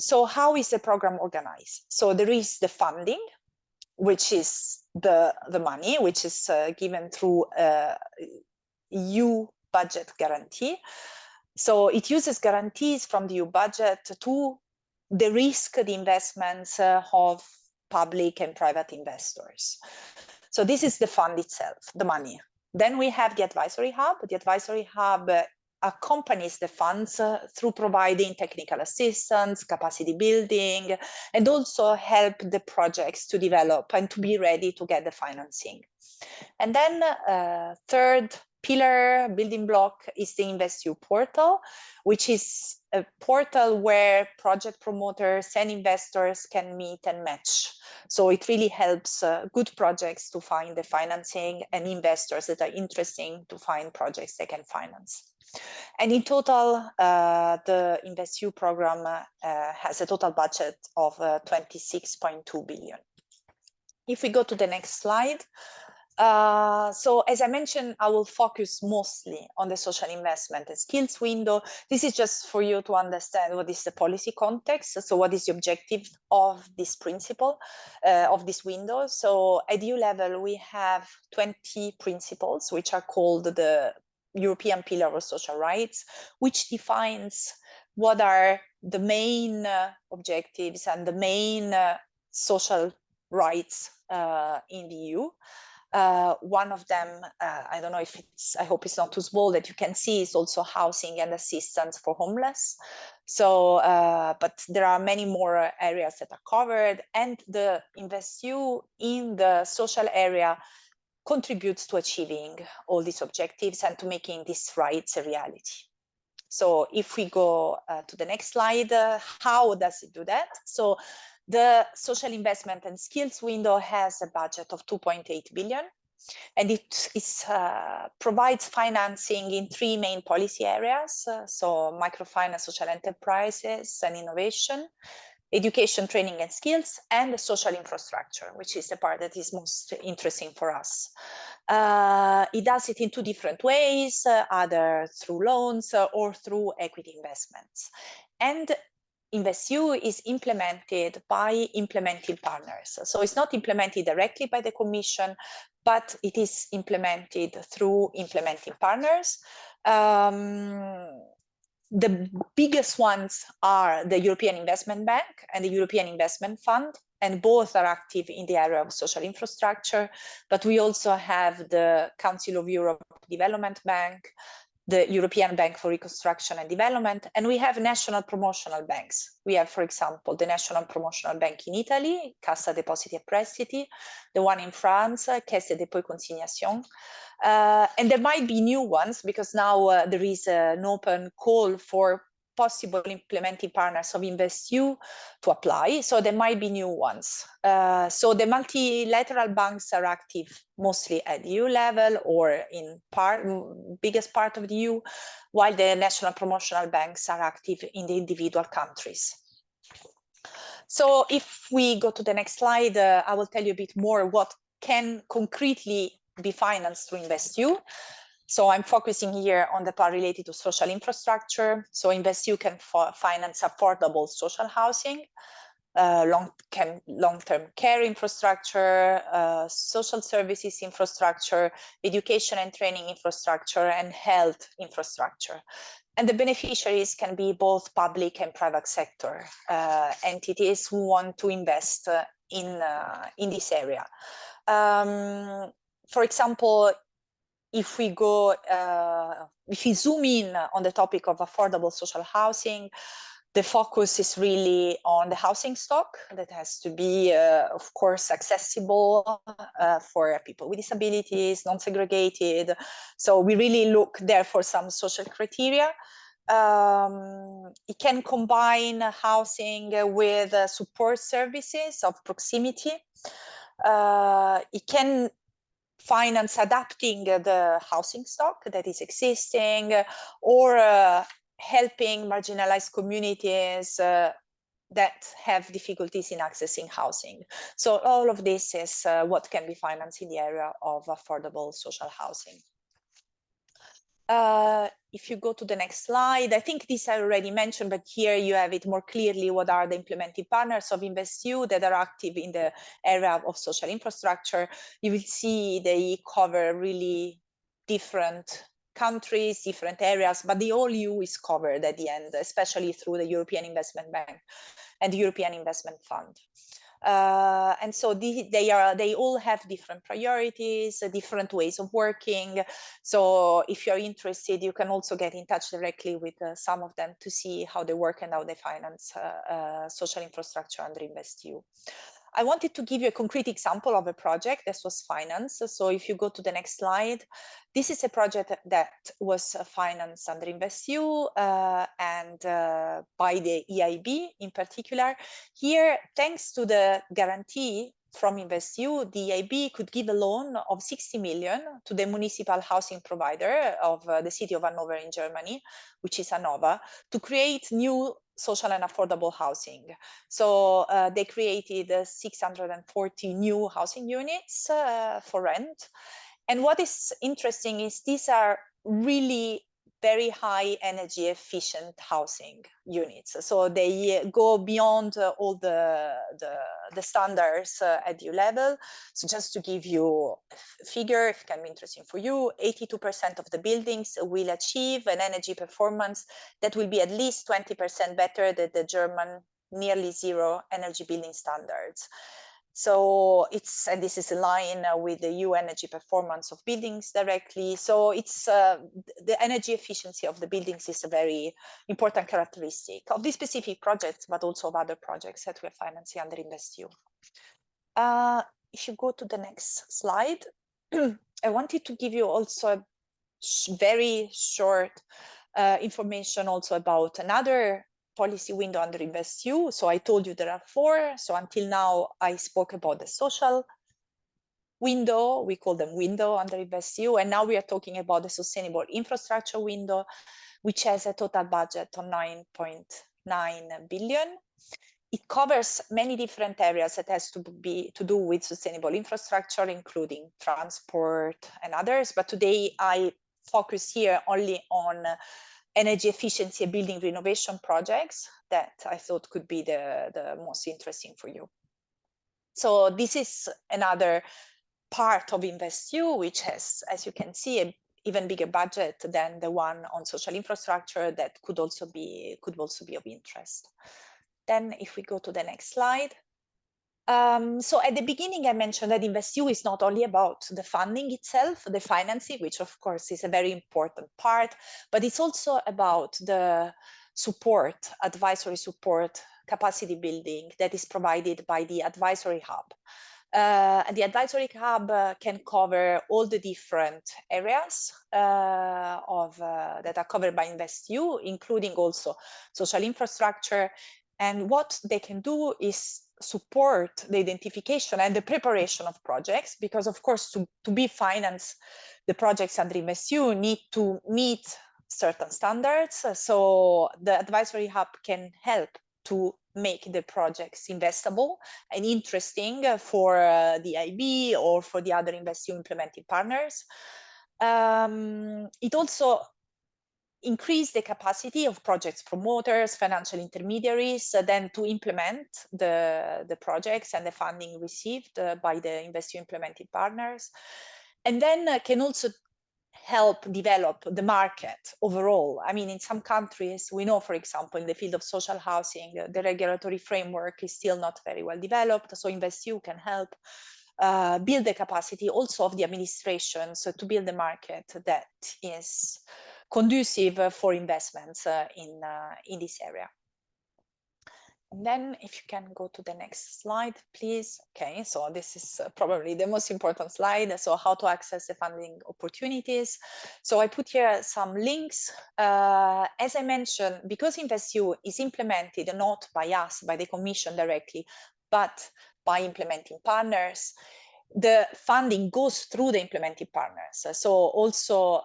So how is the program organized? So there is the funding, which is the money, which is given through EU budget guarantee. So it uses guarantees from the EU budget to de-risk the investments of public and private investors. So this is the fund itself, the money. Then we have the advisory hub. The advisory hub accompanies the funds through providing technical assistance, capacity building, and also help the projects to develop and to be ready to get the financing. And then third pillar, building block, is the InvestEU portal, which is a portal where project promoters and investors can meet and match. So it really helps good projects to find the financing and investors that are interested to find projects they can finance. And in total, the InvestEU program has a total budget of 26.2 billion. If we go to the next slide. So as I mentioned, I will focus mostly on the social investment and skills window. This is just for you to understand what is the policy context. So what is the objective of this principle, of this window? So at EU level, we have 20 principles, which are called the European Pillar of Social Rights, which defines what are the main objectives and the main social rights in the EU. One of them, I don't know if it's, I hope it's not too small, that you can see, is also housing and assistance for homeless. So, but there are many more areas that are covered, and the InvestEU in the social area contributes to achieving all these objectives and to making these rights a reality. So if we go to the next slide, how does it do that? So the social investment and skills window has a budget of 2.8 billion, and it provides financing in 3 main policy areas. So microfinance, social enterprises and innovation, education, training and skills, and the social infrastructure, which is the part that is most interesting for us. It does it in 2 different ways, either through loans or through equity investments. And InvestEU is implemented by implementing partners. So it's not implemented directly by the Commission, but it is implemented through implementing partners. The biggest ones are the European Investment Bank and the European Investment Fund, and both are active in the area of social infrastructure. But we also have the Council of Europe Development Bank, the European Bank for Reconstruction and Development, and we have national promotional banks. We have, for example, the National Promotional Bank in Italy, Cassa Depositi e Prestiti, the one in France, Caisse de dépôt et consignation. And there might be new ones, because now there is an open call for possible implementing partners of InvestEU to apply. So there might be new ones. So the multilateral banks are active mostly at EU level or in biggest part of the EU, while the national promotional banks are active in the individual countries. So if we go to the next slide, I will tell you a bit more what can concretely be financed through InvestEU. So I'm focusing here on the part related to social infrastructure. So InvestEU can finance affordable social housing, long-term care infrastructure, social services infrastructure, education and training infrastructure, and health infrastructure. And the beneficiaries can be both public and private sector entities who want to invest in this area. For example, if we zoom in on the topic of affordable social housing, the focus is really on the housing stock that has to be, of course, accessible for people with disabilities, non-segregated. So we really look there for some social criteria. It can combine housing with support services of proximity. It can finance adapting the housing stock that is existing, or helping marginalized communities that have difficulties in accessing housing. So all of this is what can be financed in the area of affordable social housing. If you go to the next slide, I think this I already mentioned, but here you have it more clearly. What are the implementing partners of InvestEU that are active in the area of social infrastructure? You will see they cover really different countries, different areas, but the whole EU is covered at the end, especially through the European Investment Bank and the European Investment Fund. And so they all have different priorities, different ways of working. So if you're interested, you can also get in touch directly with some of them to see how they work and how they finance social infrastructure under InvestEU. I wanted to give you a concrete example of a project that was financed. So if you go to the next slide, this is a project that was financed under InvestEU and by the EIB in particular. Here, thanks to the guarantee from InvestEU, the EIB could give a loan of 60 million to the municipal housing provider of the city of Hanover in Germany, which is ANOVA, to create new social and affordable housing. So they created 640 new housing units for rent. And what is interesting is these are really very high energy efficient housing units. So they go beyond all the standards at EU level. So just to give you a figure, if it can be interesting for you, 82% of the buildings will achieve an energy performance that will be at least 20% better than the German nearly zero energy building standards. So and this is in line with the EU energy performance of buildings directly. So it's the energy efficiency of the buildings is a very important characteristic of these specific projects, but also of other projects that we're financing under InvestEU. If you go to the next slide, I wanted to give you also a very short information also about another policy window under InvestEU. So I told you there are 4. So until now, I spoke about the social window. We call them window under InvestEU. And now we are talking about the sustainable infrastructure window, which has a total budget of 9.9 billion. It covers many different areas that has to do with sustainable infrastructure, including transport and others. But today I focus here only on energy efficiency and building renovation projects that I thought could be the most interesting for you. So this is another part of InvestEU, which has, as you can see, an even bigger budget than the one on social infrastructure that could also be of interest. Then if we go to the next slide. So at the beginning, I mentioned that InvestEU is not only about the funding itself, the financing, which of course is a very important part, but it's also about the support, advisory support, capacity building that is provided by the advisory hub. And the advisory hub can cover all the different areas that are covered by InvestEU, including also social infrastructure. And what they can do is support the identification and the preparation of projects, because of course to be financed, the projects under InvestEU need to meet certain standards. So the advisory hub can help to make the projects investable and interesting for the IB or for the other InvestEU implementing partners. It also increase the capacity of projects promoters, financial intermediaries, then to implement the projects and the funding received by the InvestEU implementing partners. And then can also help develop the market overall. I mean, in some countries, we know, for example, in the field of social housing, the regulatory framework is still not very well developed. So InvestEU can help build the capacity also of the administrations to build a market that is conducive for investments in this area. And then if you can go to the next slide, please. Okay, so this is probably the most important slide. So how to access the funding opportunities. So I put here some links. As I mentioned, because InvestEU is implemented not by us, by the Commission directly, but by implementing partners, the funding goes through the implementing partners. So also,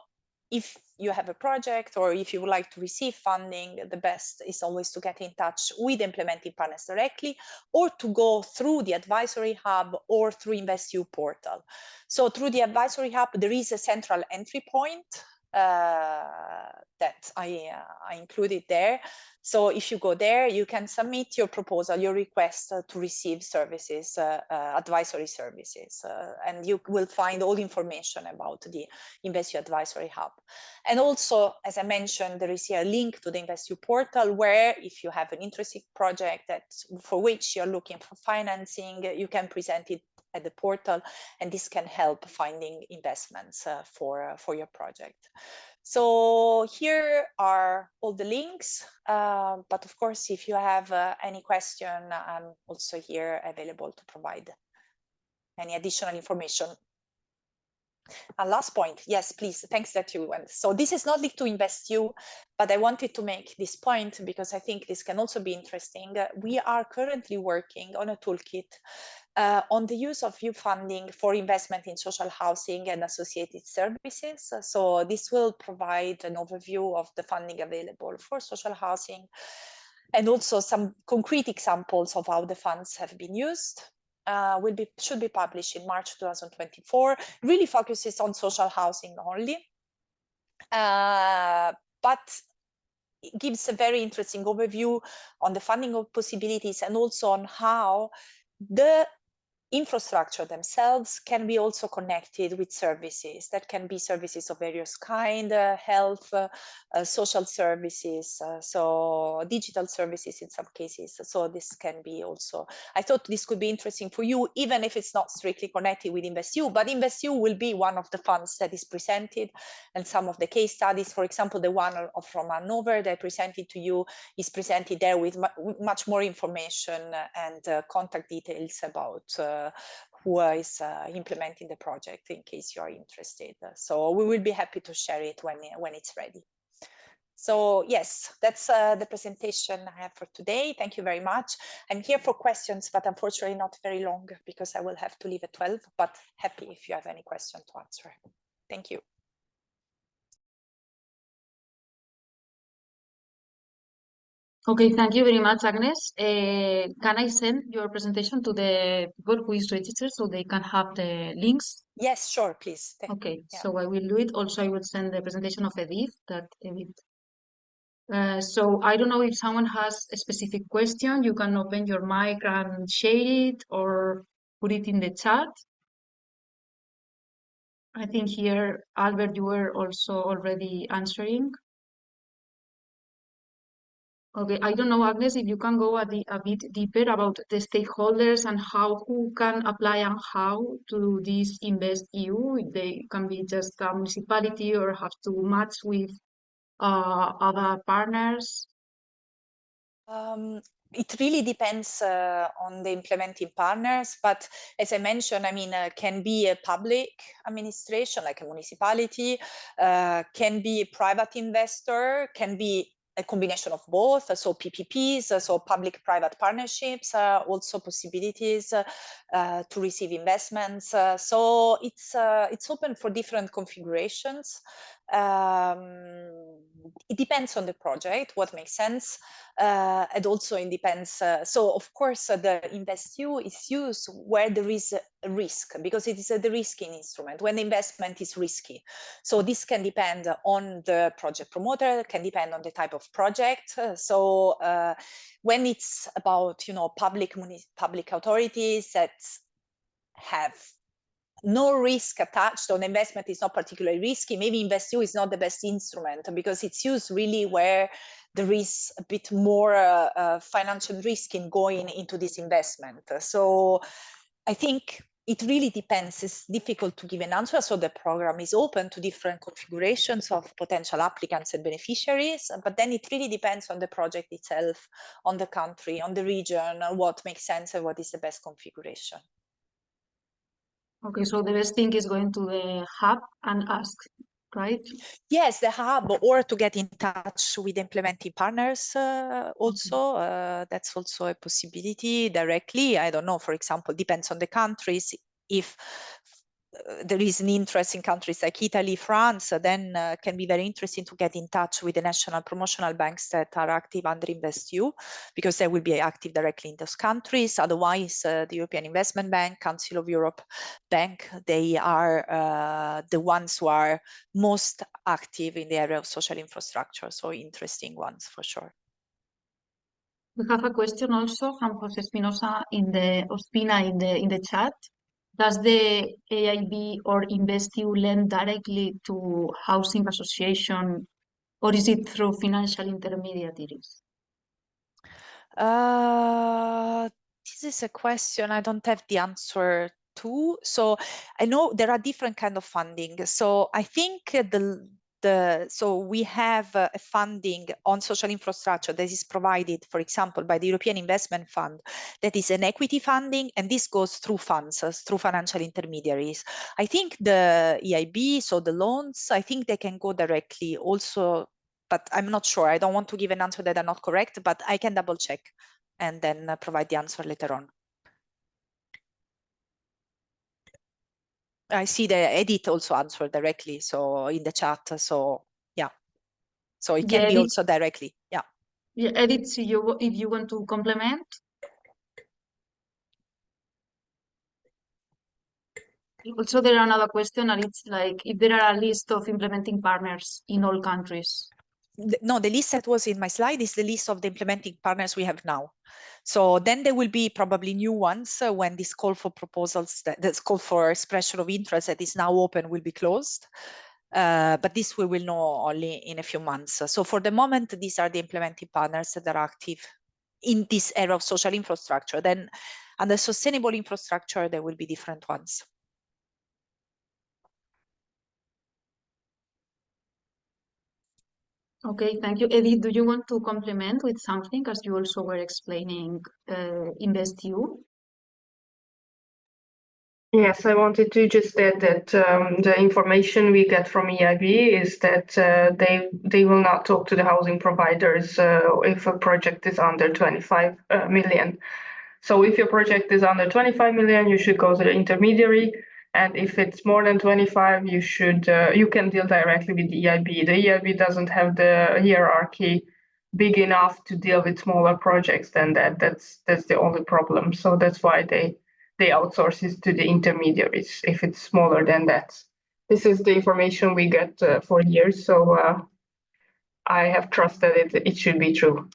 if you have a project or if you would like to receive funding, the best is always to get in touch with implementing partners directly or to go through the advisory hub or through InvestEU portal. So through the advisory hub, there is a central entry point that I included there. So if you go there, you can submit your proposal, your request to receive services, advisory services, and you will find all information about the InvestEU Advisory Hub. And also, as I mentioned, there is here a link to the InvestEU portal where if you have an interesting project for which you're looking for financing, you can present it at the portal, and this can help finding investments for your project. So here are all the links, but of course, if you have any question, I'm also here available to provide any additional information. And last point, yes, please, thanks that you went. So this is not linked to InvestEU, but I wanted to make this point because I think this can also be interesting. We are currently working on a toolkit on the use of EU funding for investment in social housing and associated services. So this will provide an overview of the funding available for social housing and also some concrete examples of how the funds have been used. Should be published in March 2024. Really focuses on social housing only. but it gives a very interesting overview on the funding of possibilities and also on how the infrastructure themselves can be also connected with services that can be services of various kind, health, social services, so digital services in some cases. So this can be also, I thought this could be interesting for you, even if it's not strictly connected with InvestEU, but InvestEU will be one of the funds that is presented, and some of the case studies, for example, the one from Hanover that I presented to you is presented there with much more information and contact details about who is implementing the project, in case you are interested. So we will be happy to share it when it's ready. So yes, that's the presentation I have for today. Thank you very much. I'm here for questions, but unfortunately not very long because I will have to leave at 12, but happy if you have any question to answer. Thank you. Okay, thank you very much, Agnes. Can I send your presentation to the people who is registered so they can have the links? Yes, sure, please. Okay, yeah. so I will do it. Also, I will send the presentation of Edith, that Edith. So I don't know if someone has a specific question. You can open your mic and share it or put it in the chat. I think here, Albert, you were also already answering. Okay, I don't know, Agnes, if you can go a bit deeper about the stakeholders and who can apply and how to this InvestEU. If they can be just a municipality or have to match with other partners. It really depends on the implementing partners, but as I mentioned, I mean, can be a public administration like a municipality, can be a private investor, can be a combination of both, so PPPs, so public-private partnerships, also possibilities to receive investments. So it's open for different configurations. It depends on the project, what makes sense, and also it depends. So of course, the InvestEU is used where there is a risk, because it is a de-risking instrument when the investment is risky. So this can depend on the project promoter, can depend on the type of project. So when it's about public authorities that have no risk attached, or the investment is not particularly risky, maybe InvestEU is not the best instrument because it's used really where there is a bit more financial risk in going into this investment. So I think it really depends. It's difficult to give an answer. So the program is open to different configurations of potential applicants and beneficiaries, but then it really depends on the project itself, on the country, on the region, on what makes sense and what is the best configuration. Okay, so the best thing is going to the hub and ask, right? Yes, the hub, or to get in touch with implementing partners also. That's also a possibility directly. I don't know, for example, depends on the countries. If there is an interest in countries like Italy, France, then can be very interesting to get in touch with the national promotional banks that are active under InvestEU, because they will be active directly in those countries. Otherwise, the European Investment Bank, Council of Europe Bank, they are the ones who are most active in the area of social infrastructure. So interesting ones for sure. We have a question also from Jose Espinosa in the chat. Does the AIB or InvestEU lend directly to housing association, or is it through financial intermediaries? This is a question I don't have the answer to. So I know there are different kind of funding. So I think so we have a funding on social infrastructure that is provided, for example, by the European Investment Fund, that is an equity funding, and this goes through funds, through financial intermediaries. I think the EIB, so the loans, I think they can go directly also, but I'm not sure. I don't want to give an answer that are not correct, but I can double check and then provide the answer later on. I see the Edith also answered directly, so in the chat. So yeah, so it can be also directly. Yeah. Yeah, Edith, if you want to complement. Also, there are another question, and it's like if there are a list of implementing partners in all countries. no, the list that was in my slide is the list of the implementing partners we have now. So then there will be probably new ones when this call for proposals, this call for expression of interest that is now open will be closed. But this we will know only in a few months. So for the moment, these are the implementing partners that are active in this area of social infrastructure. Then under sustainable infrastructure, there will be different ones. Okay, thank you. Edith, do you want to complement with something as you also were explaining InvestEU? Yes, I wanted to just add that the information we get from EIB is that they will not talk to the housing providers if a project is under 25 million. So if your project is under 25 million, you should go to the intermediary. And if it's more than 25, you should you can deal directly with the EIB. The EIB doesn't have the hierarchy big enough to deal with smaller projects than that. That's the only problem. So that's why they outsource it to the intermediaries if it's smaller than that. This is the information we get for years. So I have trust that it should be true.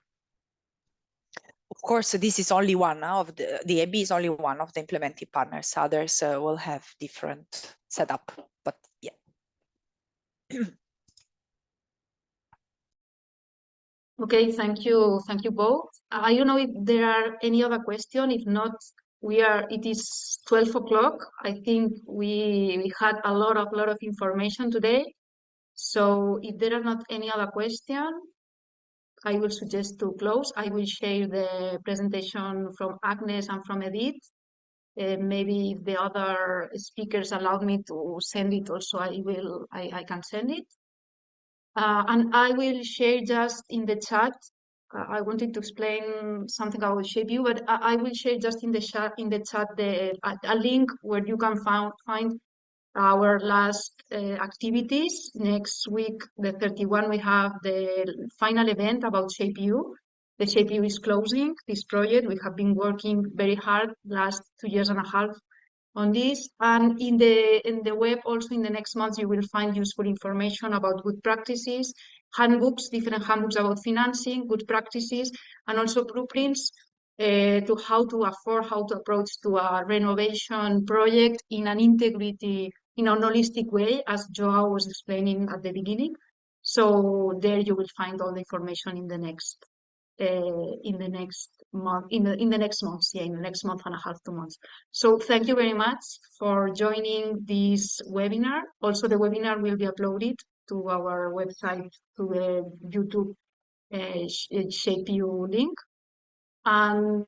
Of course, this is only one of the EIB is only one of the implementing partners. Others will have different setup, but yeah. Okay, thank you both. I don't know if there are any other question. If not, it is 12 o'clock. I think we had a lot of information today. So if there are not any other question, I will suggest to close. I will share the presentation from Agnes and from Edith. Maybe if the other speakers allow me to send it also, I can send it. And I will share just in the chat. I wanted to explain something about ShapeU, but I will share just in the chat a link where you can find our last activities. Next week, the 31, we have the final event about ShapeU. The ShapeU is closing this project. We have been working very hard last 2.5 years on this, and in the web also in the next months you will find useful information about good practices, handbooks, different handbooks about financing, good practices, and also blueprints to how to approach to a renovation project in an integrity, in an holistic way, as Joao was explaining at the beginning. So there you will find all the information in the next month, in the next months, in the next month and a half, 2 months. So thank you very much for joining this webinar. Also, the webinar will be uploaded to our website, to the YouTube ShapeU link. And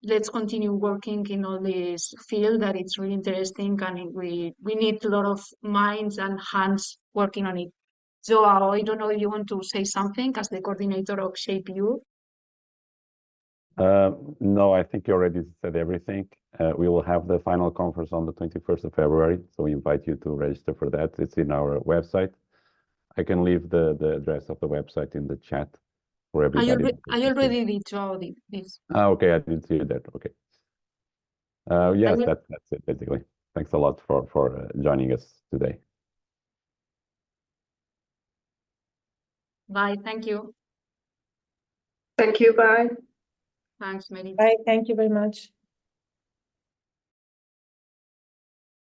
let's continue working in all this field that it's really interesting, and we need a lot of minds and hands working on it. Joao, I don't know if you want to say something as the coordinator of ShapeU. No, I think you already said everything. We will have the final conference on the 21st of February, so we invite you to register for that. It's in our website. I can leave the address of the website in the chat for everybody. I already did, Joao, this. Okay, I didn't see that. Okay. Yes, that's it, basically. Thanks a lot for joining us today. Bye, thank you. Thank you, bye. Thanks, Mary. Bye, thank you very much.